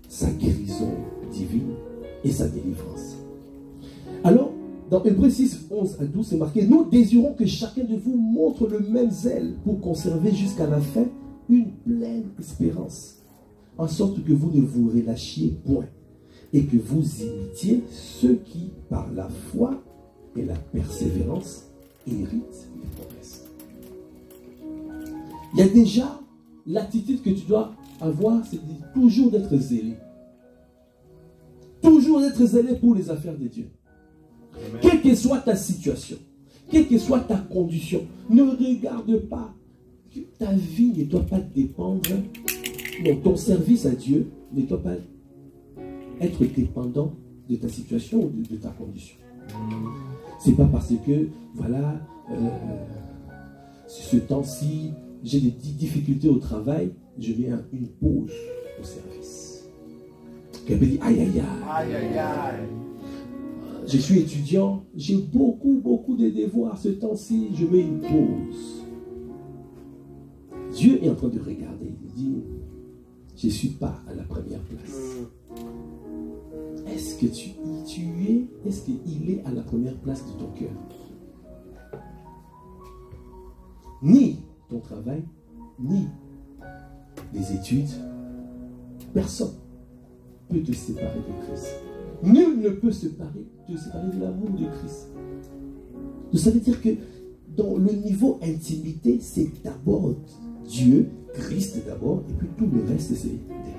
sa guérison divine et sa délivrance. Alors, dans Hébreux 6, 11 à 12, c'est marqué, nous désirons que chacun de vous montre le même zèle pour conserver jusqu'à la fin une pleine espérance, en sorte que vous ne vous relâchiez point et que vous imitiez ceux qui, par la foi et la persévérance, héritent les promesses. Il y a déjà l'attitude que tu dois avoir, c'est toujours d'être zélé. Toujours d'être zélé pour les affaires de Dieu. Amen. Quelle que soit ta situation, quelle que soit ta condition, ne regarde pas que ta vie ne doit pas dépendre, non, ton service à Dieu ne doit pas être dépendant de ta situation ou de ta condition. C'est pas parce que, voilà, ce temps-ci, j'ai des difficultés au travail, je mets une pause au service. Quelqu'un dit, aïe, aïe, aïe. Aïe, aïe, aïe. Je suis étudiant, j'ai beaucoup de devoirs ce temps-ci, je mets une pause. Dieu est en train de regarder, il dit, je ne suis pas à la première place. Est-ce que est-ce qu'il est à la première place de ton cœur? Ni ton travail, ni les études, personne ne peut te séparer de Christ. Nul ne peut te séparer de l'amour de Christ. Donc ça veut dire que dans le niveau intimité, c'est d'abord Dieu, Christ d'abord, et puis tout le reste c'est derrière.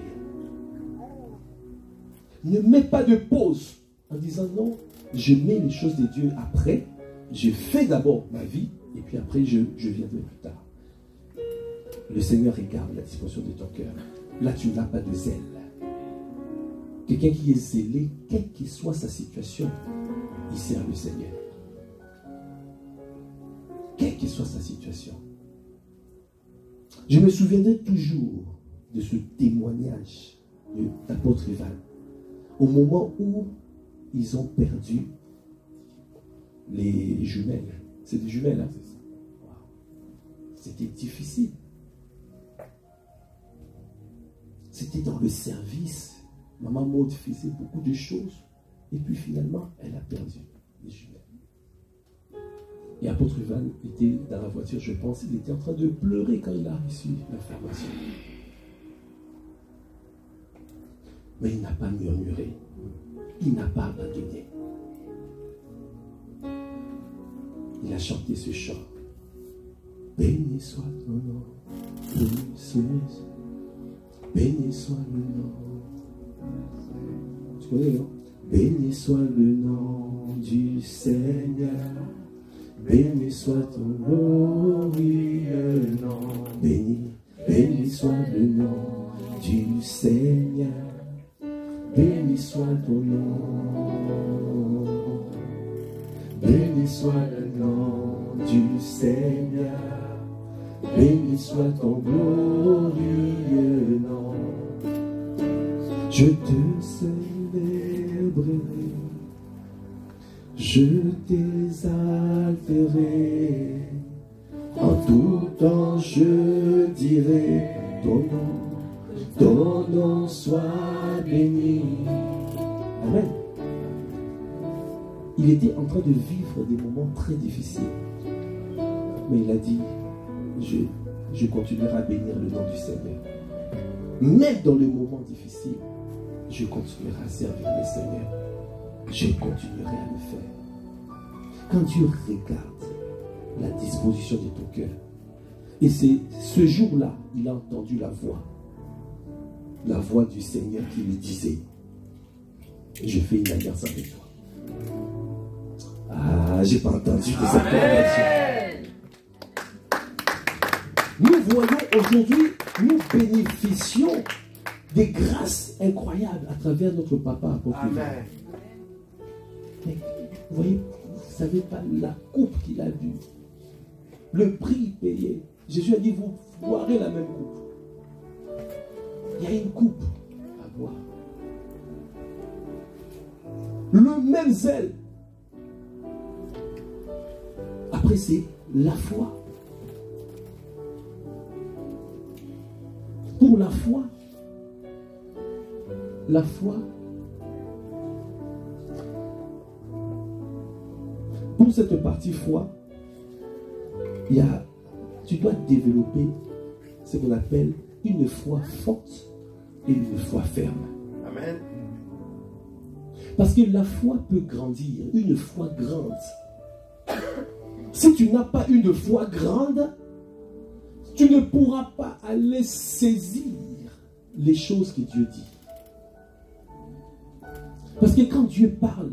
Ne mets pas de pause en disant non, je mets les choses de Dieu après, je fais d'abord ma vie, et puis après je viendrai plus tard. Le Seigneur regarde la disposition de ton cœur. Là tu n'as pas de zèle. Quelqu'un qui est zélé, quelle que soit sa situation, il sert le Seigneur. Quelle que soit sa situation. Je me souviendrai toujours de ce témoignage de l'apôtre Ivan. Au moment où ils ont perdu les jumelles. C'est des jumelles, hein? Wow. C'était difficile. C'était dans le service. Maman Maud faisait beaucoup de choses. Et puis finalement, elle a perdu les jumelles. Et apôtre Ivan était dans la voiture, je pense. Il était en train de pleurer quand il a reçu l'information. Mais il n'a pas murmuré. Il n'a pas abandonné. Il a chanté ce chant. Béni soit ton nom, Jésus. Béni soit le nom. Tu connais, non? Béni soit le nom du Seigneur. Béni soit ton glorieux nom. Béni soit le nom du Seigneur. Béni soit ton nom. Béni soit le nom du Seigneur. Béni soit ton glorieux nom. Je te célébrerai. Je t'exalterai. En tout temps je dirai ton nom. Ton nom soit béni. Amen. Il était en train de vivre des moments très difficiles. Mais il a dit, je continuerai à bénir le nom du Seigneur. Même dans les moments difficiles, je continuerai à servir le Seigneur. Je continuerai à le faire. Quand Dieu regarde la disposition de ton cœur, et c'est ce jour-là, il a entendu la voix du Seigneur qui lui disait, je fais une alliance avec toi. Ah, j'ai pas entendu des acclamations. Nous voyons aujourd'hui, nous bénéficions des grâces incroyables à travers notre papa apôtre. Amen. Mais, vous voyez, vous ne savez pas la coupe qu'il a bu, le prix payé. Jésus a dit, vous boirez la même coupe. Il y a une coupe à boire. Le même zèle. Après, c'est la foi. Pour la foi, pour cette partie foi, tu dois développer ce qu'on appelle une foi forte et une foi ferme. Amen. Parce que la foi peut grandir, une foi grande. Si tu n'as pas une foi grande, tu ne pourras pas aller saisir les choses que Dieu dit. Parce que quand Dieu parle,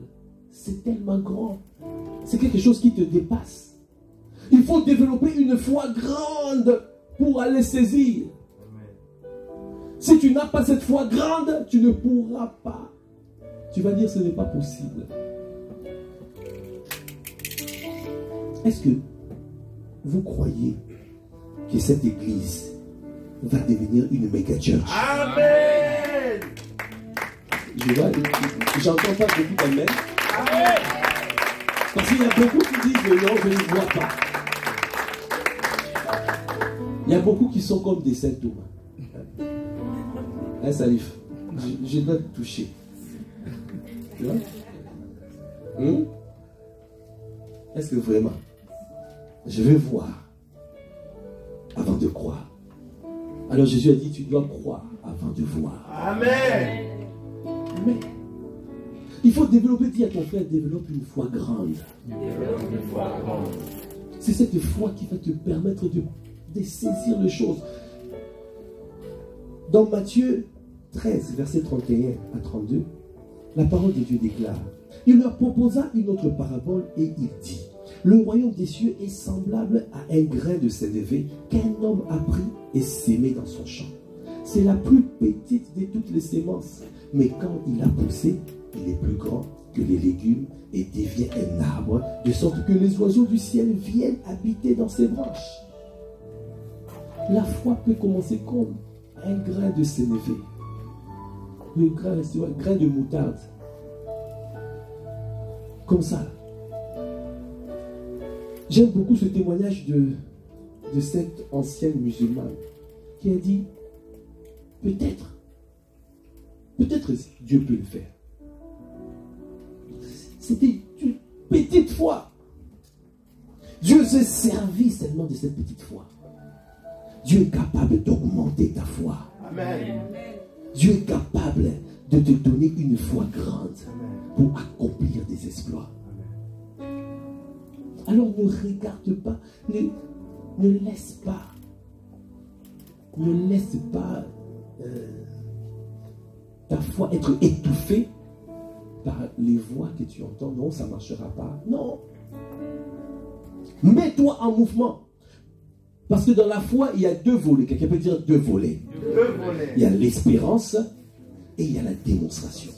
c'est tellement grand. C'est quelque chose qui te dépasse. Il faut développer une foi grande pour aller saisir. Si tu n'as pas cette foi grande, tu ne pourras pas. Tu vas dire ce n'est pas possible. Est-ce que vous croyez que cette église va devenir une méga church? Amen. J'entends pas beaucoup d'amen. Amen. Parce qu'il y a beaucoup qui disent non, je ne vois pas. Il y a beaucoup qui sont comme des saint Thomas. Hein, Salif, je dois te toucher. Tu vois? Est-ce que vraiment je veux voir avant de croire? Alors Jésus a dit, tu dois croire avant de voir. Amen. Mais il faut développer, dis à ton frère, développe une foi grande. C'est cette foi qui va te permettre de saisir les choses. Dans Matthieu 13, versets 31 à 32, la parole de Dieu déclare, il leur proposa une autre parabole et il dit, le royaume des cieux est semblable à un grain de sénévé qu'un homme a pris et sémé dans son champ. C'est la plus petite de toutes les semences. Mais quand il a poussé, il est plus grand que les légumes et devient un arbre, de sorte que les oiseaux du ciel viennent habiter dans ses branches. La foi peut commencer comme un grain de sénévé. Un grain de moutarde. Comme ça. J'aime beaucoup ce témoignage de cette ancienne musulmane qui a dit, peut-être Dieu peut le faire. C'était une petite foi. Dieu s'est servi seulement de cette petite foi. Dieu est capable d'augmenter ta foi. Amen. Dieu est capable de te donner une foi grande pour accomplir des exploits. Alors ne regarde pas, ne laisse pas ta foi être étouffée par les voix que tu entends. Non, ça ne marchera pas. Non. Mets-toi en mouvement. Parce que dans la foi, il y a deux volets. Quelqu'un peut dire deux volets. Il y a l'espérance et il y a la démonstration.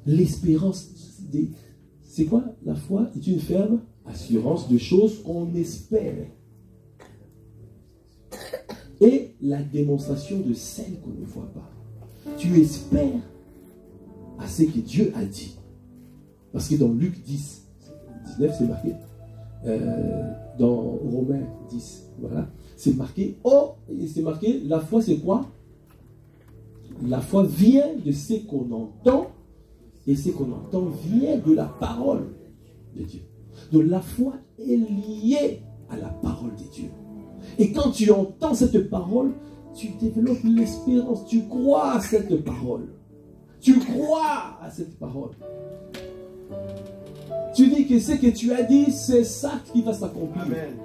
L'espérance, c'est quoi? La foi est une ferme assurance de choses qu'on espère. Et la démonstration de celles qu'on ne voit pas. Tu espères à ce que Dieu a dit. Parce que dans Luc 10, 19, c'est marqué. Dans Romains 10, voilà. C'est marqué. Oh, c'est marqué. La foi, c'est quoi? La foi vient de ce qu'on entend. Et ce qu'on entend vient de la parole de Dieu. Donc la foi est liée à la parole de Dieu. Et quand tu entends cette parole, tu développes l'espérance. Tu crois à cette parole. Tu crois à cette parole. Tu dis que ce que tu as dit, c'est ça qui va s'accomplir. Amen.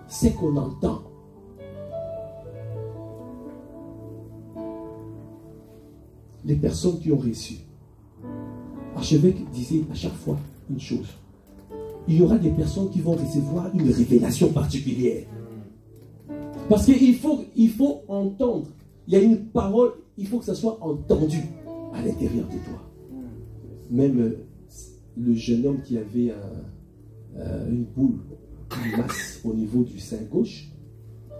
C'est qu'on entend. Les personnes qui ont reçu. L'archevêque disait à chaque fois une chose. Il y aura des personnes qui vont recevoir une révélation particulière. Parce qu'il faut entendre. Il y a une parole, il faut que ça soit entendu à l'intérieur de toi. Même le jeune homme qui avait une boule, une masse au niveau du sein gauche,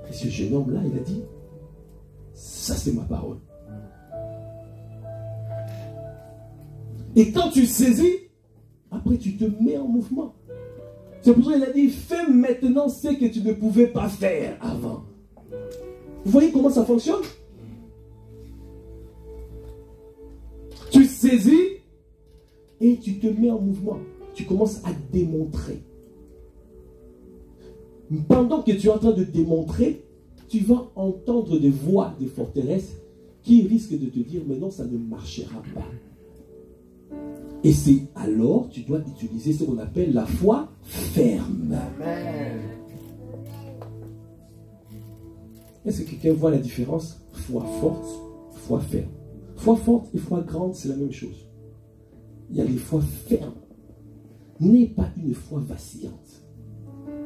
et ce jeune homme-là, il a dit, ça c'est ma parole. Et quand tu saisis, après tu te mets en mouvement. C'est pour ça qu'il a dit, fais maintenant ce que tu ne pouvais pas faire avant. Vous voyez comment ça fonctionne? Tu saisis et tu te mets en mouvement. Tu commences à démontrer. Pendant que tu es en train de démontrer, tu vas entendre des voix des forteresses qui risquent de te dire, mais non, ça ne marchera pas. Et c'est alors tu dois utiliser ce qu'on appelle la foi ferme. Amen. Est-ce que quelqu'un voit la différence? Foi forte, foi ferme. Foi forte et foi grande, c'est la même chose. Il y a les foi fermes. N'aie pas une foi vacillante.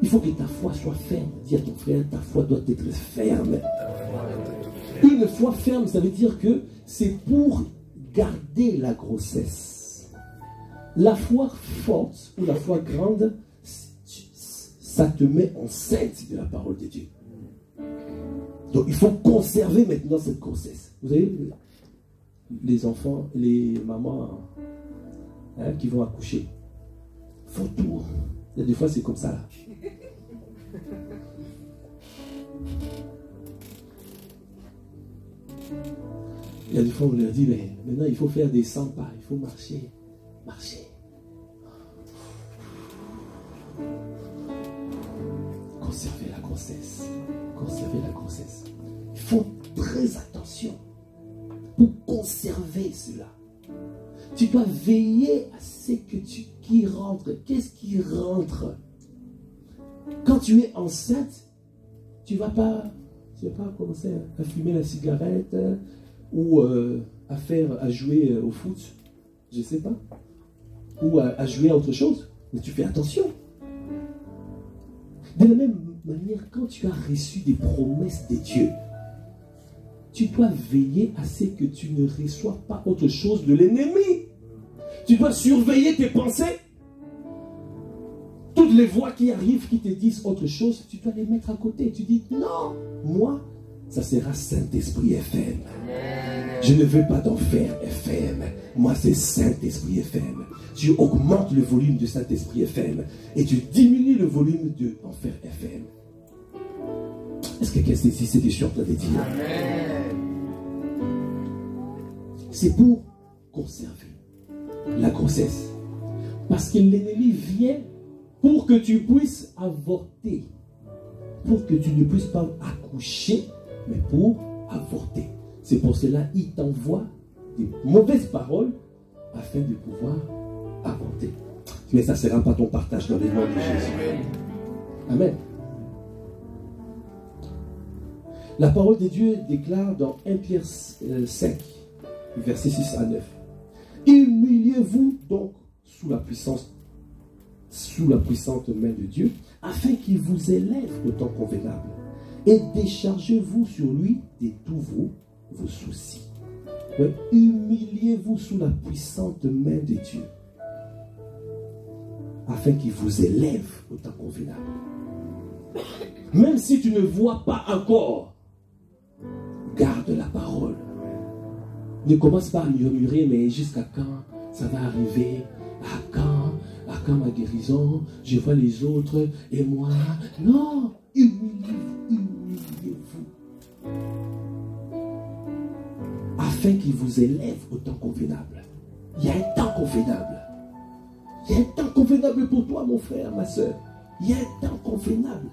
Il faut que ta foi soit ferme. Dis à ton frère, ta foi doit être ferme. Une foi ferme, ça veut dire que c'est pour garder la grossesse. La foi forte ou la foi grande, ça te met enceinte de la parole de Dieu. Donc il faut conserver maintenant cette grossesse. Vous savez, les enfants, les mamans qui vont accoucher, font tout. Il y a des fois c'est comme ça là. Il y a des fois on leur dit, mais maintenant il faut faire des 100 pas, il faut marcher. Marcher. Conserver la grossesse. Conserver la grossesse. Il faut très attention pour conserver cela. Tu dois veiller à ce que qui rentre. Qu'est-ce qui rentre? Quand tu es enceinte, tu ne vas pas commencer à fumer la cigarette ou à jouer au foot. Je ne sais pas. Ou à jouer à autre chose. Mais tu fais attention. De la même manière, quand tu as reçu des promesses de Dieu, tu dois veiller à ce que tu ne reçois pas autre chose de l'ennemi. Tu dois surveiller tes pensées. Toutes les voix qui arrivent, qui te disent autre chose, tu dois les mettre à côté. Tu dis, non, moi, ça sera Saint-Esprit FM. Je ne veux pas d'enfer FM. Moi, c'est Saint-Esprit FM. Tu augmentes le volume de Saint-Esprit FM et tu diminues le volume de Enfer FM. Est-ce que quelqu'un saisit ce que je suis en train de dire? C'est pour conserver la grossesse. Parce que l'ennemi vient pour que tu puisses avorter. Pour que tu ne puisses pas accoucher, mais pour avorter. C'est pour cela qu'il t'envoie des mauvaises paroles afin de pouvoir avorter. Mais ça ne sera pas ton partage dans les noms de Jésus. Amen. La parole de Dieu déclare dans 1 Pierre 5, versets 6 à 9. Humiliez-vous donc sous la puissante main de Dieu, afin qu'il vous élève au temps convenable. Et déchargez-vous sur lui de tous vos soucis. Ouais, humiliez-vous sous la puissante main de Dieu, afin qu'il vous élève au temps convenable. Même si tu ne vois pas encore, garde la parole. Ne commence pas à murmurer, mais jusqu'à quand ça va arriver? À quand ma guérison? Je vois les autres et moi. Non, humiliez-vous. Afin qu'il vous élève au temps convenable. Il y a un temps convenable. Il y a un temps convenable pour toi, mon frère, ma soeur. Il y a un temps convenable.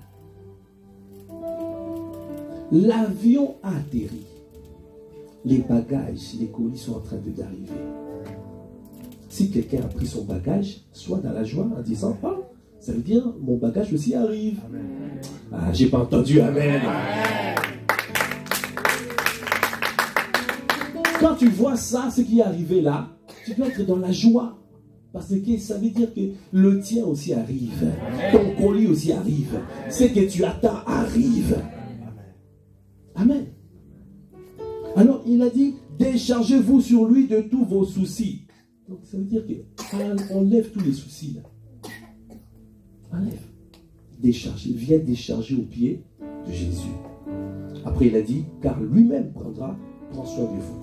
L'avion a atterri. Les bagages, les colis sont en train d'arriver. Si quelqu'un a pris son bagage, soit dans la joie en disant, ah, ça veut dire mon bagage aussi arrive. Amen. Ah, j'ai pas entendu amen. Amen. Quand tu vois ça, ce qui est arrivé là, tu dois être dans la joie. Parce que ça veut dire que le tien aussi arrive. Ton colis aussi arrive. Ce que tu attends arrive. Amen. Alors il a dit, déchargez-vous sur lui de tous vos soucis. Donc ça veut dire qu'on enlève tous les soucis là. Enlève. Décharger. Viens décharger aux pieds de Jésus. Après il a dit, car lui-même prend soin de vous.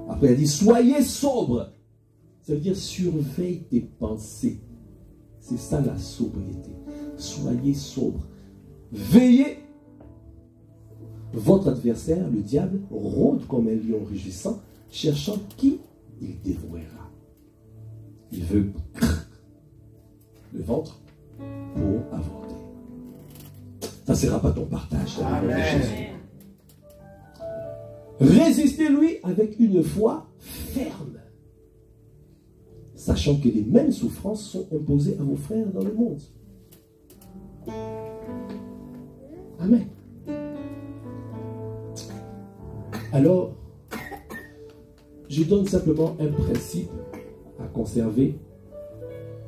Après il a dit, soyez sobres. Ça veut dire surveille tes pensées. C'est ça la sobriété. Soyez sobres. Veillez. Votre adversaire, le diable, rôde comme un lion rugissant, cherchant qui il dévouera. Il veut le ventre pour avorter. Ça ne sera pas ton partage dans le nom de Jésus. Résistez-lui avec une foi ferme, sachant que les mêmes souffrances sont imposées à vos frères dans le monde. Amen. Alors, je donne simplement un principe à conserver.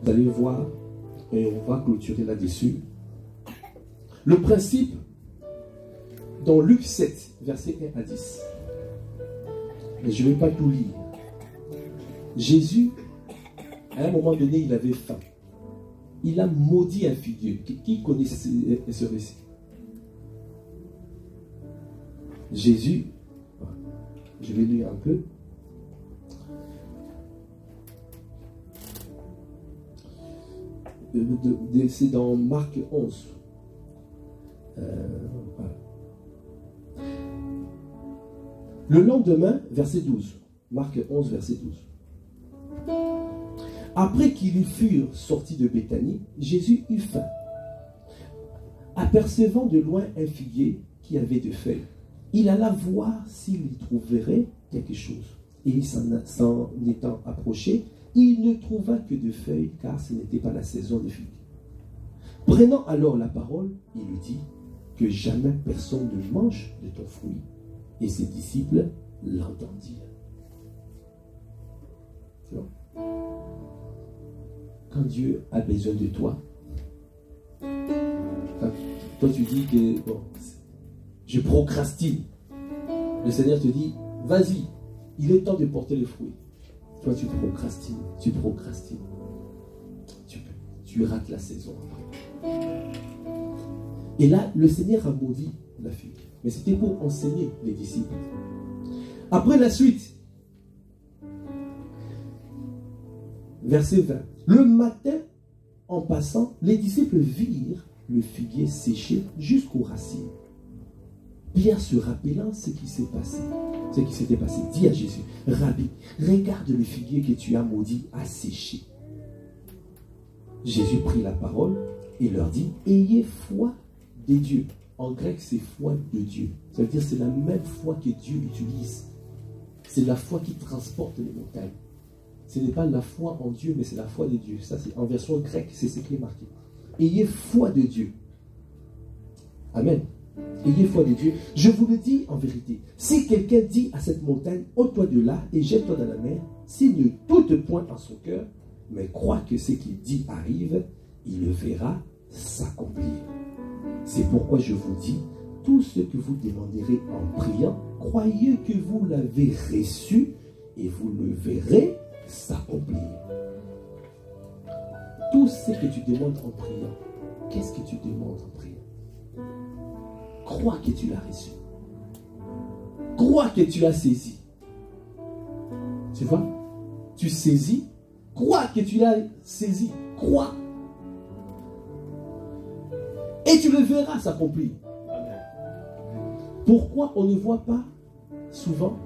Vous allez voir, et on va clôturer là-dessus. Le principe, dans Luc 7, versets 1 à 10. Mais je ne vais pas tout lire. Jésus, à un moment donné, il avait faim. Il a maudit un figuier. Qui connaît ce récit? Jésus, je vais lire un peu. C'est dans Marc 11. Voilà. Le lendemain, verset 12. Marc 11, verset 12. Après qu'ils furent sortis de Béthanie, Jésus eut faim. Apercevant de loin un figuier qui avait des feuilles, il alla voir s'il y trouverait quelque chose. Et s'en étant approché, il ne trouva que de feuilles, car ce n'était pas la saison des figues. Prenant alors la parole, il lui dit que jamais personne ne mange de ton fruit. Et ses disciples l'entendirent. Quand Dieu a besoin de toi, quand Toi, tu dis que bon, je procrastine. Le Seigneur te dit, vas-y, il est temps de porter les fruits. Toi, tu procrastines, tu rates la saison après. Et là, le Seigneur a maudit la figue. Mais c'était pour enseigner les disciples. Après la suite, verset 20. Le matin, en passant, les disciples virent le figuier séché jusqu'aux racines. Pierre, se rappelant ce qui s'était passé, dit à Jésus, Rabbi, regarde le figuier que tu as maudit a séché. Jésus prit la parole et leur dit, ayez foi des dieux. En grec, c'est foi de Dieu. Ça veut dire que c'est la même foi que Dieu utilise. C'est la foi qui transporte les montagnes. Ce n'est pas la foi en Dieu, mais c'est la foi de Dieu. Ça, c'est en version grecque, c'est ce qui est marqué. Ayez foi de Dieu. Amen. Ayez foi de Dieu. Je vous le dis en vérité. Si quelqu'un dit à cette montagne, ôte-toi de là et jette-toi dans la mer, s'il ne doute point en son cœur, mais croit que ce qu'il dit arrive, il le verra s'accomplir. C'est pourquoi je vous dis, tout ce que vous demanderez en priant, croyez que vous l'avez reçu et vous le verrez s'accomplir. Tout ce que tu demandes en priant, qu'est-ce que tu demandes en priant? Crois que tu l'as reçu. Crois que tu l'as saisi. Tu vois? Tu saisis. Crois que tu l'as saisi. Crois. Et tu le verras s'accomplir. Pourquoi on ne voit pas souvent?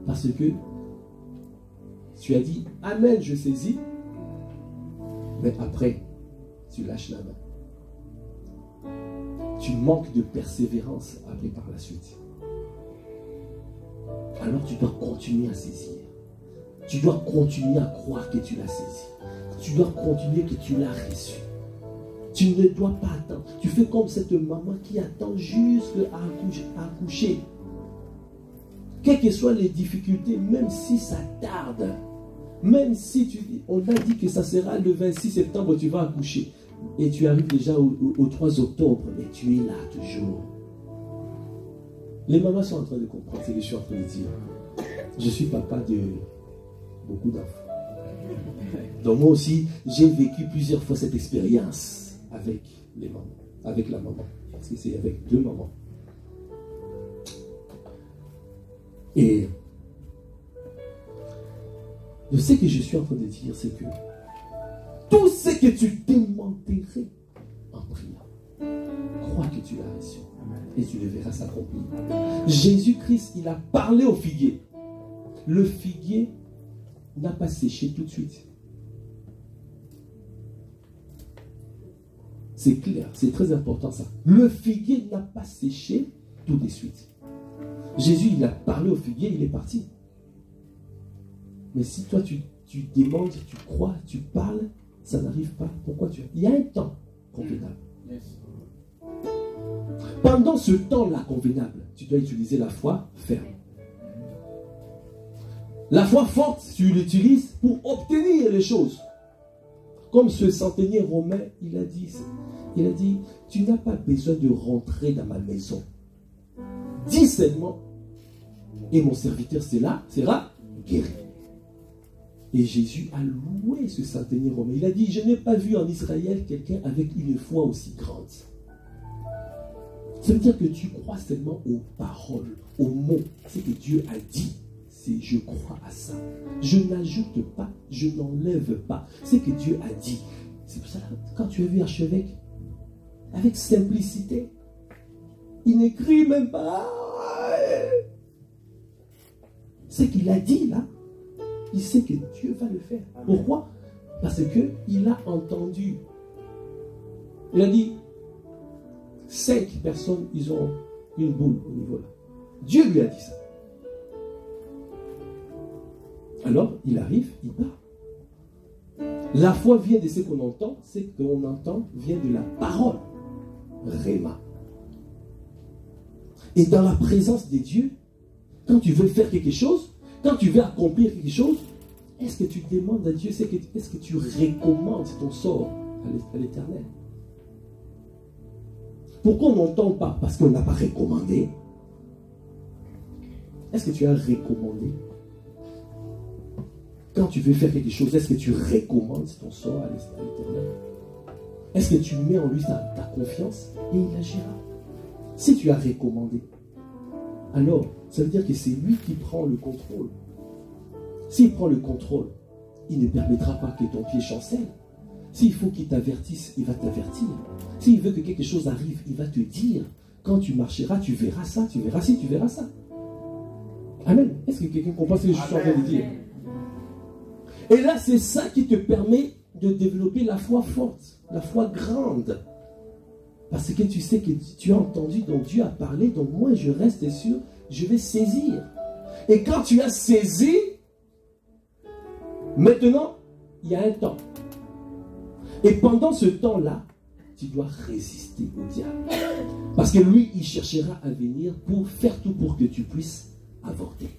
Parce que tu as dit Amen, je saisis. Mais après, tu lâches la main. Tu manques de persévérance après par la suite. Alors tu dois continuer à saisir. Tu dois continuer à croire que tu l'as saisi. Tu dois continuer que tu l'as reçu. Tu ne dois pas attendre. Tu fais comme cette maman qui attend jusqu'à accoucher. Quelles que soient les difficultés, même si ça tarde, même si on a dit que ça sera le 26 septembre, tu vas accoucher. Et tu arrives déjà au 3 octobre, mais tu es là toujours. Les mamans sont en train de comprendre ce que je suis en train de dire. Je suis papa de beaucoup d'enfants. Donc moi aussi, j'ai vécu plusieurs fois cette expérience avec les mamans, avec la maman. Parce que c'est avec deux mamans. Et ce que je suis en train de dire, c'est que tout ce que tu demanderais en priant, crois que tu l'as reçu. Et tu le verras s'accomplir. Jésus-Christ, il a parlé au figuier. Le figuier n'a pas séché tout de suite. C'est clair, c'est très important ça. Le figuier n'a pas séché tout de suite. Jésus, il a parlé au figuier, il est parti. Mais si toi, tu demandes, tu crois, tu parles, ça n'arrive pas. Pourquoi il y a un temps convenable. Pendant ce temps-là convenable, tu dois utiliser la foi ferme. La foi forte, tu l'utilises pour obtenir les choses. Comme ce centenier romain, il a dit, tu n'as pas besoin de rentrer dans ma maison. Dis seulement, et mon serviteur sera guéri. Et Jésus a loué ce centenier romain. Il a dit, je n'ai pas vu en Israël quelqu'un avec une foi aussi grande. Ça veut dire que tu crois seulement aux paroles, aux mots. C'est que Dieu a dit. C'est je crois à ça. Je n'ajoute pas, je n'enlève pas. C'est que Dieu a dit. C'est pour ça, quand tu as vu archevêque, avec simplicité, il n'écrit même pas. C'est qu'il a dit là. Il sait que Dieu va le faire. Pourquoi? Parce qu'il a entendu. Il a dit, 5 personnes, ils ont une boule au niveau là. Dieu lui a dit ça. Alors, il arrive, il part. La foi vient de ce qu'on entend, ce qu'on entend vient de la parole. Réma. Et dans la présence de Dieu, quand tu veux faire quelque chose, quand tu veux accomplir quelque chose, est-ce que tu demandes à Dieu, est-ce que tu recommandes ton sort à l'Éternel? Pourquoi on n'entend pas? Parce qu'on n'a pas recommandé. Est-ce que tu as recommandé? Quand tu veux faire quelque chose, est-ce que tu recommandes ton sort à l'Éternel? Est-ce que tu mets en lui ta confiance et il agira? Si tu as recommandé, alors ça veut dire que c'est lui qui prend le contrôle. S'il prend le contrôle, il ne permettra pas que ton pied chancelle. S'il faut qu'il t'avertisse, il va t'avertir. S'il veut que quelque chose arrive, il va te dire. Quand tu marcheras, tu verras ça, tu verras ci, tu verras ça. Amen. Est-ce que quelqu'un comprend ce que je suis en train de dire? Et là, c'est ça qui te permet de développer la foi forte, la foi grande. Parce que tu sais que tu as entendu, donc Dieu a parlé, donc moi je reste sûr, je vais saisir. Et quand tu as saisi, maintenant, il y a un temps. Et pendant ce temps-là, tu dois résister au diable. Parce que lui, il cherchera à venir pour faire tout pour que tu puisses avorter.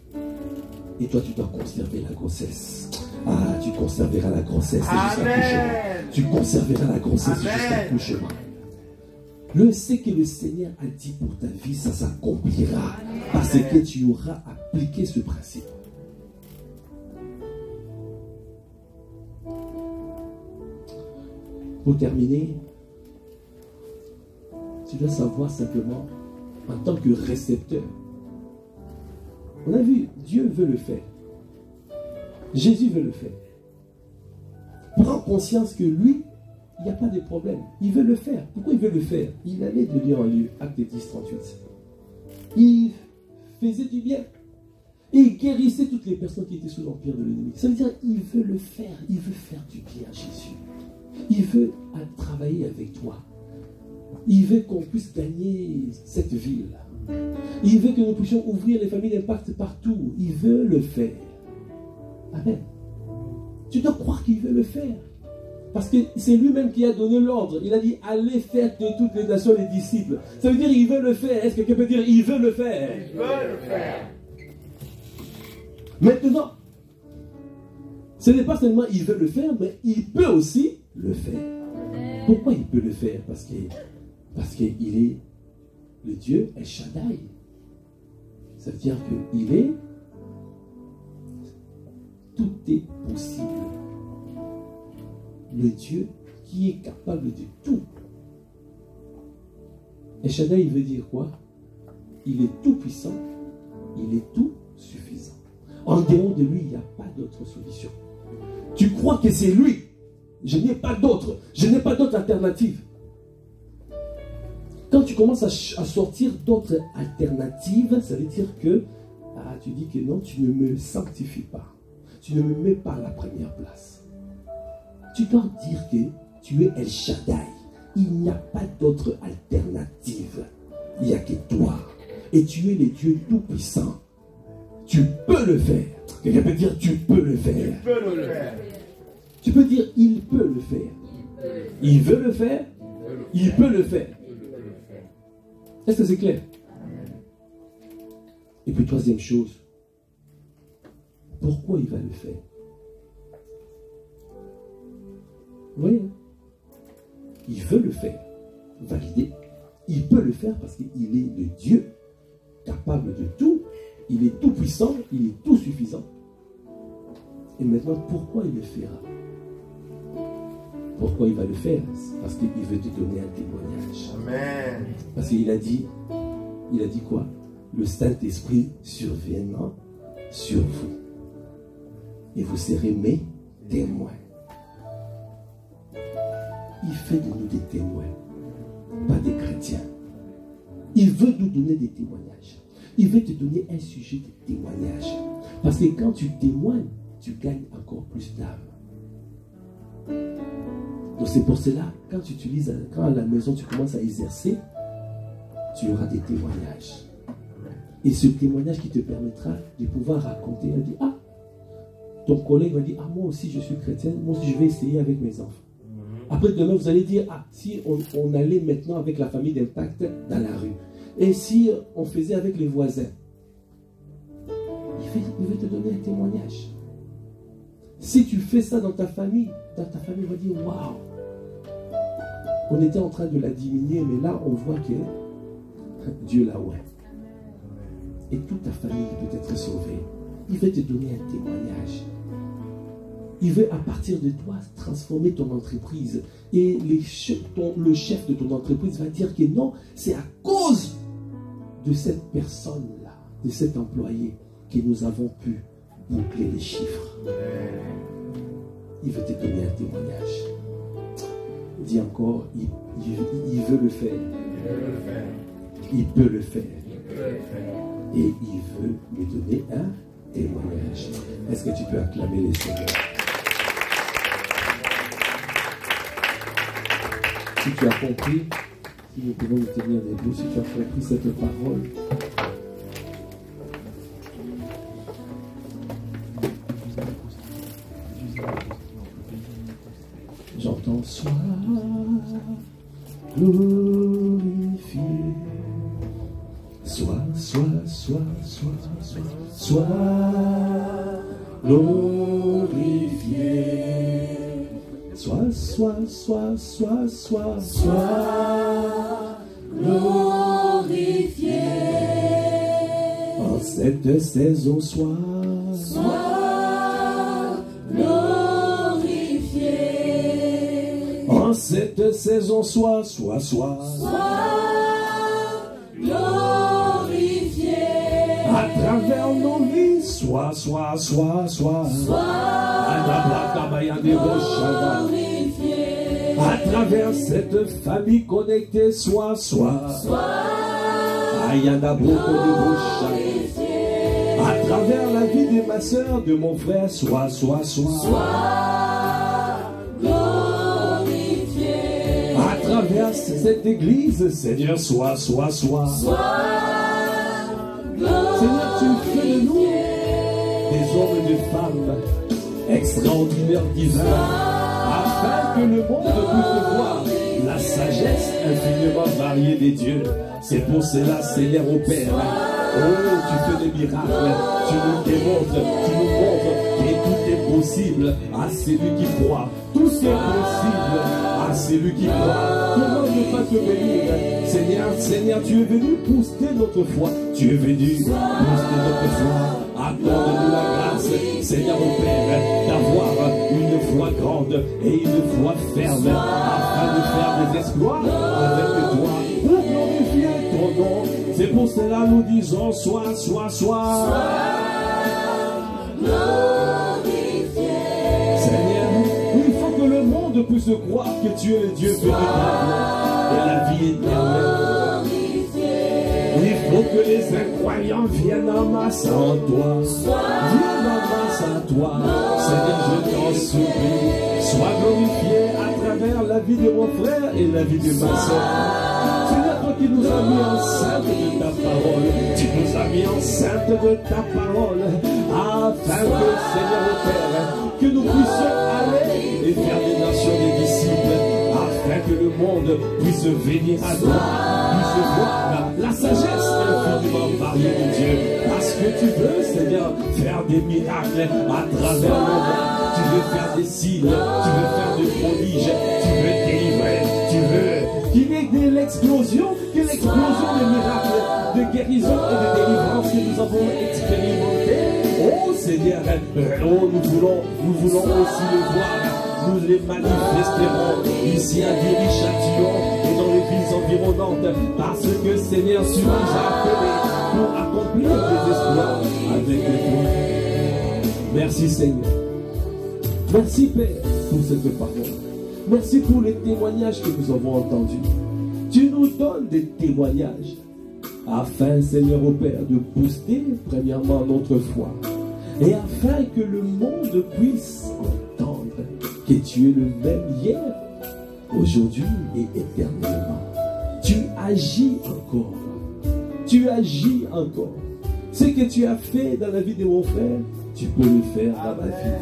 Et toi, tu dois conserver la grossesse. Ah, tu conserveras la grossesse jusqu'à l'accouchement. Tu conserveras la grossesse jusqu'à l'accouchement. Le ce que le Seigneur a dit pour ta vie, ça s'accomplira. Parce que tu auras appliqué ce principe. Pour terminer, tu dois savoir simplement, en tant que récepteur, on a vu, Dieu veut le faire. Jésus veut le faire. Prends conscience que lui, il n'y a pas de problème. Il veut le faire. Pourquoi il veut le faire? Il allait de lieu en lieu, acte 10, 38. Il faisait du bien. Et il guérissait toutes les personnes qui étaient sous l'empire de l'ennemi. Ça veut dire qu'il veut le faire. Il veut faire du bien à Jésus. Il veut travailler avec toi. Il veut qu'on puisse gagner cette ville. Il veut que nous puissions ouvrir les familles d'impact partout. Il veut le faire. Amen. Tu dois croire qu'il veut le faire. Parce que c'est lui-même qui a donné l'ordre. Il a dit, allez faire de toutes les nations les disciples. Ça veut dire, il veut le faire. Est-ce que quelqu'un peut dire, il veut le faire? Il veut le faire. Maintenant, ce n'est pas seulement il veut le faire, mais il peut aussi le faire. Pourquoi il peut le faire? Parce qu'il est le Dieu El Shaddai. Ça veut dire qu'il est... Tout est possible. Le Dieu qui est capable de tout. El Shaddai, il veut dire quoi? Il est tout puissant, il est tout suffisant. En dehors de lui, il n'y a pas d'autre solution. Tu crois que c'est lui. Je n'ai pas d'autre. Je n'ai pas d'autre alternative. Quand tu commences à sortir d'autres alternatives, ça veut dire que tu dis que non, tu ne me sanctifies pas. Tu ne me mets pas à la première place. Tu dois dire que tu es El Shaddai. Il n'y a pas d'autre alternative. Il n'y a que toi. Et tu es le Dieu tout-puissant. Tu peux le faire. Quelqu'un peut dire tu peux le faire. Tu peux le faire. Tu peux dire il peut le faire. Il veut le faire. Il peut le faire. Est-ce que c'est clair? Et puis troisième chose, pourquoi il va le faire? Vous voyez? Il veut le faire. Validé. Il peut le faire parce qu'il est le Dieu capable de tout. Il est tout puissant. Il est tout suffisant. Et maintenant, pourquoi il le fera? Pourquoi il va le faire? Parce qu'il veut te donner un témoignage. Amen. Parce qu'il a dit quoi? Le Saint-Esprit surviendra sur vous. Et vous serez mes témoins. Il fait de nous des témoins, pas des chrétiens. Il veut nous donner des témoignages. Il veut te donner un sujet de témoignage. Parce que quand tu témoignes, tu gagnes encore plus d'âme. Donc c'est pour cela, quand à la maison tu commences à exercer, tu auras des témoignages. Et ce témoignage qui te permettra de pouvoir raconter, il dit, ton collègue va dire, moi aussi je suis chrétien, moi aussi je vais essayer avec mes enfants. Après demain vous allez dire, si on allait maintenant avec la famille d'impact dans la rue, et si on faisait avec les voisins, il veut te donner un témoignage. Si tu fais ça dans ta famille va dire, waouh, On était en train de la diminuer, mais là, on voit que Dieu l'a ouvert. Et toute ta famille peut être sauvée. Il veut te donner un témoignage. Il veut, à partir de toi, transformer ton entreprise. Et le chef de ton entreprise va dire que non, c'est à cause de cette personne-là, de cet employé, que nous avons pu boucler les chiffres. Il veut te donner un témoignage. Dis encore, il veut le faire. Il peut le faire. Et il veut lui donner un témoignage. Est-ce que tu peux acclamer les Seigneurs? Si tu as compris, si nous pouvons nous tenir debout, si tu as compris cette parole, j'entends sois glorifié, sois glorifié. Sois glorifié. En cette saison, sois glorifié. En cette saison, sois glorifié. À travers nos vies, sois à travers cette famille connectée, sois à travers la vie de ma soeur, de mon frère, sois glorifié. À travers cette église, Seigneur, sois Seigneur, tu fais de nous des hommes et des femmes extraordinaires, divins, afin que le monde puisse voir la sagesse infiniment variée des dieux. C'est pour cela, Seigneur, au Père, oh, tu fais des miracles, tu nous démontres, tu nous montres que tout est possible à celui qui croit. Tout est possible à celui qui croit. Comment ne pas te bénir? Seigneur, tu es venu booster notre foi. Tu es venu booster notre foi. Accorde-nous la grâce, Seigneur au Père, d'avoir une foi grande et une foi ferme, afin de faire des exploits avec toi, pour glorifier ton nom. C'est pour cela nous disons, sois glorifié. Seigneur, il faut que le monde puisse croire que tu es le Dieu véritable et la vie éternelle. Il faut que les incroyants viennent en masse en toi. Viennent en masse en toi. Seigneur, je t'en supplie. Sois glorifié à travers la vie de mon frère et la vie de ma soeur. Seigneur, toi qui nous as mis enceinte de ta parole, tu nous as mis enceinte de ta parole, afin que, Seigneur au Père, que nous puissions aller et faire des nations des disciples, afin que le monde puisse venir à toi, puisse voir la sagesse infiniment variée de Dieu. Parce que tu veux, Seigneur, faire des miracles à travers le monde. Tu veux faire des signes, tu veux faire des prodiges, tu veux délivrer, tu veux qu'il y ait de l'explosion, des miracles, de guérison et de délivrance que nous avons expérimenté. Oh Seigneur, oh, nous voulons aussi le voir. Nous les manifesterons ici à Viry-Châtillon et dans les villes environnantes, parce que Seigneur, tu nous as appelés pour accomplir des exploits avec toi. Merci Seigneur. Merci Père pour cette parole. Merci pour les témoignages que nous avons entendus. Tu nous donnes des témoignages afin, Seigneur au Père, de booster premièrement notre foi et afin que le monde puisse entendre que tu es le même hier, aujourd'hui et éternellement. Tu agis encore. Tu agis encore. Ce que tu as fait dans la vie de mon frère, tu peux le faire dans ma vie.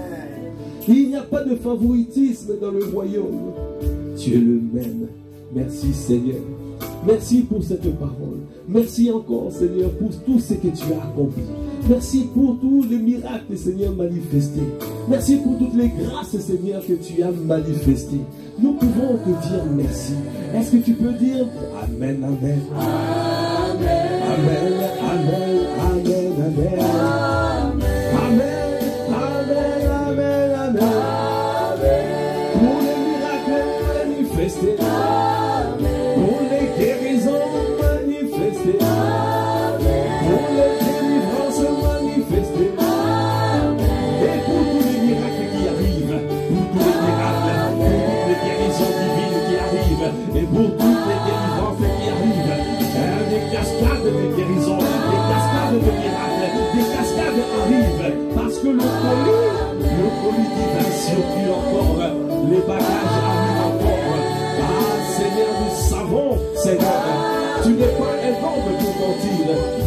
Il n'y a pas de favoritisme dans le royaume. Tu es le même. Merci Seigneur. Merci pour cette parole. Merci encore Seigneur pour tout ce que tu as accompli. Merci pour tous les miracles, Seigneur, manifestés. Merci pour toutes les grâces, Seigneur, que tu as manifestées. Nous pouvons te dire merci. Est-ce que tu peux dire Amen, Amen. Amen, Amen, Amen, Amen. Amen, Amen, Amen, Amen. Pour les miracles manifestés. Pour les guérisons manifestées. Pour les délivrances manifestées. Et pour tous les miracles qui arrivent. Pour tous les miracles. Pour toutes les guérisons divines qui arrivent. Et pour toutes les délivrances qui arrivent. Des cascades de guérisons. Des cascades de miracles. Des cascades arrivent. Parce que le colis divin circule encore. Les bagages arrivent encore. Ah Seigneur, nous savons, Seigneur, tu n'es pas un homme pour mentir,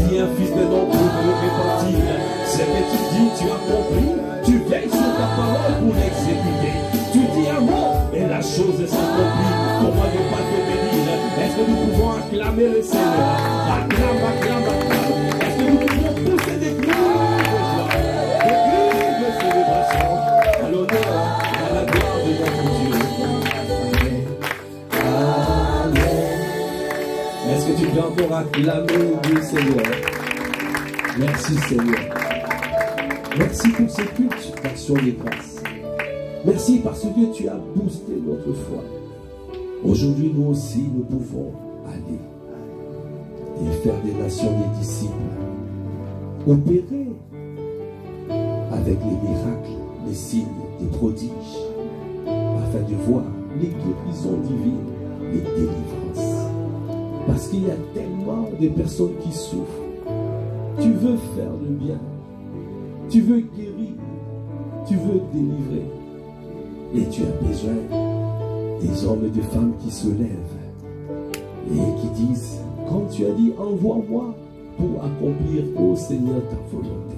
ni un fils de l'homme pour me repentir. C'est que tu dis, tu as compris, tu veilles sur ta parole pour l'exécuter. Tu dis un mot et la chose s'accomplit. Comment ne pas te bénir? Est-ce que nous pouvons acclamer le Seigneur? Acclame, acclame, acclame. Est-ce que nous pouvons pousser des cris de joie, des cris de célébration à l'honneur, à la gloire de notre Dieu? Est-ce que tu peux encore acclamer le Seigneur? Merci Seigneur. Merci pour ce culte d'action des grâces. Merci parce que tu as boosté notre foi. Aujourd'hui, nous aussi, nous pouvons aller et faire des nations des disciples. Opérer avec les miracles, les signes, les prodiges, afin de voir les guérisons divines, les délivrances. Parce qu'il y a tellement de personnes qui souffrent. Tu veux faire le bien. Tu veux guérir. Tu veux délivrer. Et tu as besoin des hommes et des femmes qui se lèvent et qui disent, comme tu as dit, envoie-moi pour accomplir, ô Seigneur, ta volonté.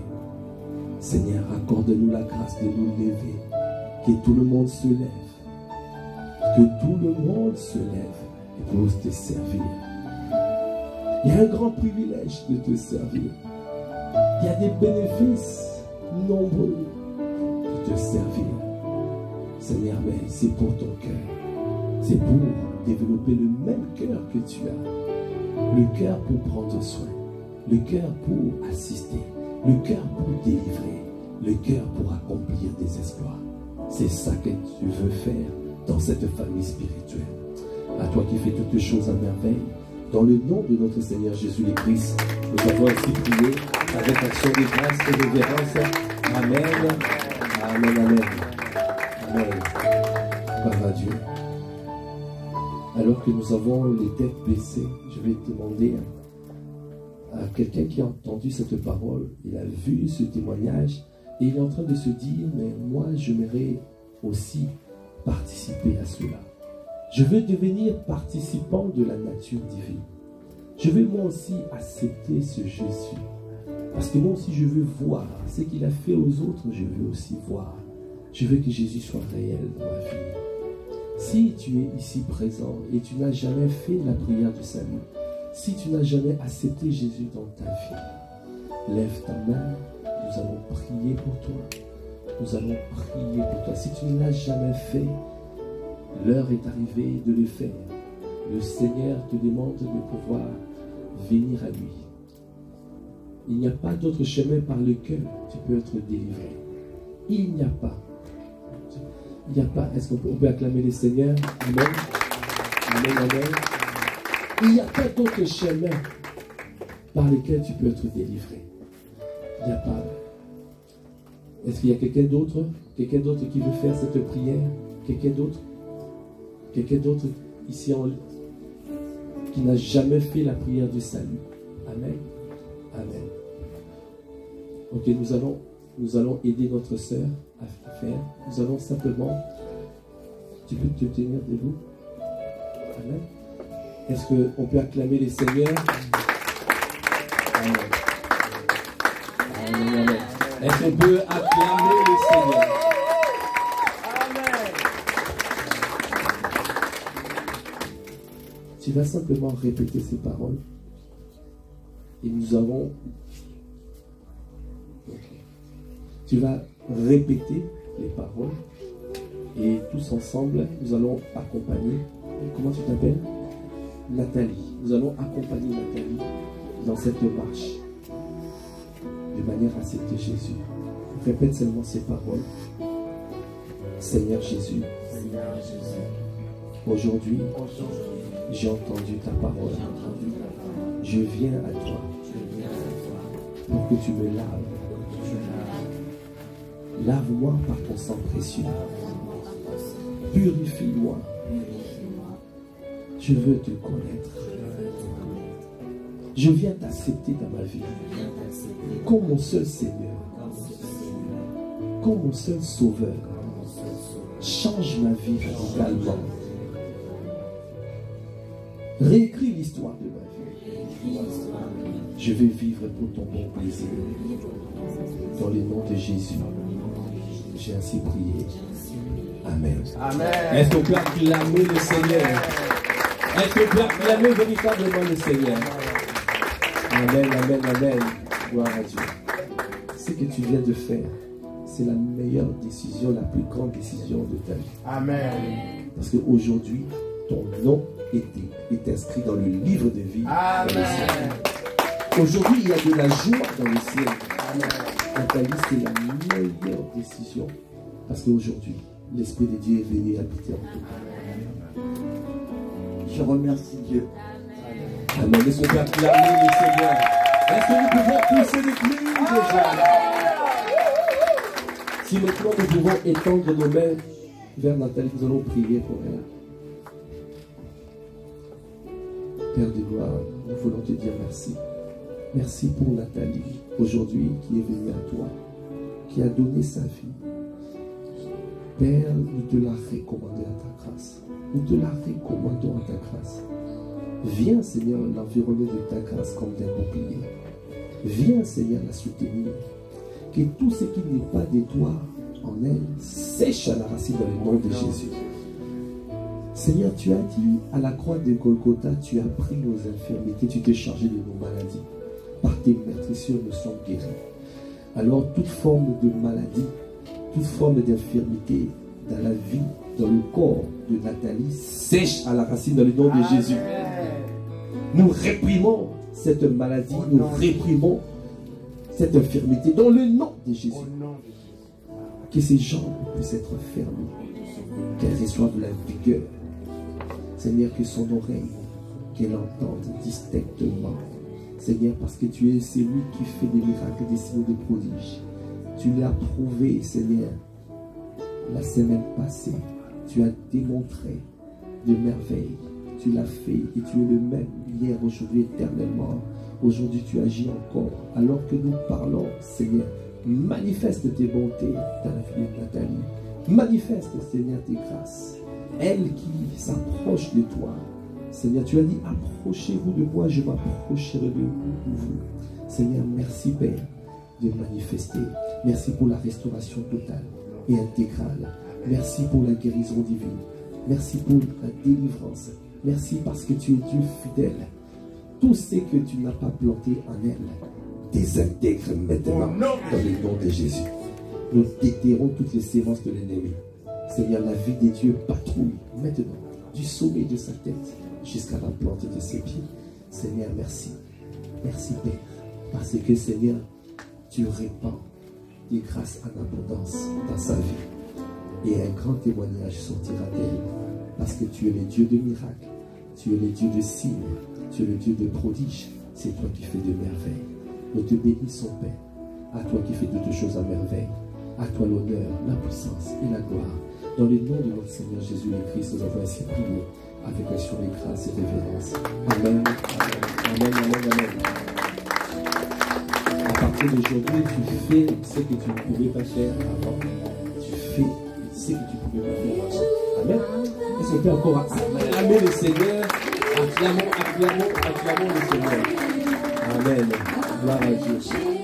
Seigneur, accorde-nous la grâce de nous lever. Que tout le monde se lève. Que tout le monde se lève pour te servir. Il y a un grand privilège de te servir. Il y a des bénéfices nombreux de te servir. Seigneur, mais c'est pour ton cœur. C'est pour développer le même cœur que tu as. Le cœur pour prendre soin. Le cœur pour assister. Le cœur pour délivrer. Le cœur pour accomplir des exploits. C'est ça que tu veux faire dans cette famille spirituelle. À toi qui fais toutes choses à merveille. Dans le nom de notre Seigneur Jésus-Christ, nous avons ainsi prié avec action de grâce et de révérence. Amen. Amen. Amen. Amen. Gloire à Dieu. Alors que nous avons les têtes baissées, je vais demander à quelqu'un qui a entendu cette parole, il a vu ce témoignage et il est en train de se dire, mais moi j'aimerais aussi participer à cela. Je veux devenir participant de la nature divine. Je veux moi aussi accepter ce Jésus. Parce que moi aussi je veux voir ce qu'il a fait aux autres, je veux aussi voir. Je veux que Jésus soit réel dans ma vie. Si tu es ici présent et tu n'as jamais fait la prière du salut, si tu n'as jamais accepté Jésus dans ta vie, lève ta main, nous allons prier pour toi. Nous allons prier pour toi. Si tu ne l'as jamais fait, l'heure est arrivée de le faire. Le Seigneur te demande de pouvoir venir à lui. Il n'y a pas d'autre chemin par lequel tu peux être délivré. Il n'y a pas. Il n'y a pas. Est-ce qu'on peut acclamer le Seigneur? Amen. Amen, amen. Il n'y a pas d'autre chemin par lequel tu peux être délivré. Il n'y a pas. Est-ce qu'il y a quelqu'un d'autre? Quelqu'un d'autre qui veut faire cette prière? Quelqu'un d'autre? Quelqu'un d'autre ici qui n'a jamais fait la prière du salut? Amen. Amen. Ok, nous allons aider notre sœur à faire. Nous allons simplement, tu peux te tenir debout. Amen. Est-ce qu'on peut acclamer les seigneurs? Amen. Amen, amen. Est-ce qu'on peut acclamer le Seigneur? Amen. Tu vas simplement répéter ces paroles. Et nous allons Tu vas répéter les paroles et tous ensemble, nous allons accompagner. Comment tu t'appelles? Nathalie. Nous allons accompagner Nathalie dans cette marche de manière à accepter Jésus. Répète seulement ces paroles. Seigneur Jésus, aujourd'hui, j'ai entendu ta parole. Je viens à toi pour que tu me laves. Lave-moi par ton sang précieux. Purifie-moi. Je veux te connaître. Je viens t'accepter dans ma vie comme mon seul Seigneur, comme mon seul Sauveur. Change ma vie radicalement. Réécris l'histoire de ma vie. Je vais vivre pour ton bon plaisir. Dans le nom de Jésus, j'ai ainsi prié. Amen. Amen. Est-ce qu'on peut acclamer le Seigneur? Est-ce qu'on peut acclamer véritablement le Seigneur? Amen, amen, amen. Gloire à Dieu. Ce que tu viens de faire, c'est la meilleure décision, la plus grande décision de ta vie. Amen. Parce qu'aujourd'hui, ton nom est inscrit dans le livre de vie. Amen. Aujourd'hui, il y a de la joie dans le ciel. Nathalie, c'est la meilleure décision. Parce qu'aujourd'hui, l'Esprit de Dieu est venu habiter en toi. Je remercie Dieu. Amen. Est-ce qu'on peut acclamer le Seigneur? Est-ce que nous pouvons pousser des cris déjà? Si maintenant nous pouvons étendre nos mains vers Nathalie, nous allons prier pour elle. Père de gloire, nous voulons te dire merci. Merci pour Nathalie, aujourd'hui, qui est venue à toi, qui a donné sa vie. Père, nous te la recommandons à ta grâce. Nous te la recommandons à ta grâce. Viens, Seigneur, l'environner de ta grâce comme d'un bouclier. Viens, Seigneur, la soutenir. Que tout ce qui n'est pas de toi en elle sèche à la racine dans le nom de Jésus. Seigneur, tu as dit à la croix de Golgotha, tu as pris nos infirmités, tu t'es chargé de nos maladies. Par tes meurtrissures, nous sommes guéris. Alors, toute forme de maladie, toute forme d'infirmité dans la vie, dans le corps de Nathalie, sèche à la racine dans le nom de Jésus. Nous réprimons cette maladie, nous réprimons cette infirmité dans le nom de Jésus. Que ses jambes puissent être fermées, qu'elle reçoive la vigueur. Seigneur, que son oreille, qu'elle entende distinctement. Seigneur, parce que tu es celui qui fait des miracles, des signes, des prodiges. Tu l'as prouvé, Seigneur, la semaine passée. Tu as démontré de merveilles. Tu l'as fait et tu es le même hier, aujourd'hui, éternellement. Aujourd'hui, tu agis encore. Alors que nous parlons, Seigneur, manifeste tes bontés dans la vie de Nathalie. Manifeste, Seigneur, tes grâces. Elle qui s'approche de toi. Seigneur, tu as dit, approchez-vous de moi, je m'approcherai de vous. Seigneur, merci Père de manifester. Merci pour la restauration totale et intégrale. Merci pour la guérison divine. Merci pour la délivrance. Merci parce que tu es Dieu fidèle. Tout ce que tu n'as pas planté en elle, désintègre maintenant dans le nom de Jésus. Nous déterrons toutes les sémences de l'ennemi. Seigneur, la vie de Dieu patrouille maintenant du sommet de sa tête jusqu'à la plante de ses pieds. Seigneur, merci. Merci Père. Parce que Seigneur, tu répands des grâces en abondance dans sa vie. Et un grand témoignage sortira d'elle. Parce que tu es le Dieu de miracles. Tu es le Dieu de signes. Tu es le Dieu de prodiges. C'est toi qui fais de merveilles. Nous te bénissons, Père. À toi qui fais toutes choses à merveille. À toi l'honneur, la puissance et la gloire. Dans le nom de notre Seigneur Jésus le Christ, nous avons ainsi prié avec action de grâce et révérence. Amen. Amen. Amen. Amen. À partir d'aujourd'hui, tu fais ce que tu ne pouvais pas faire avant. Tu fais ce que tu ne pouvais pas faire avant. Amen. Est-ce qu'on peut encore acclamer le Seigneur? Acclamons le Seigneur. Amen. Gloire à Dieu.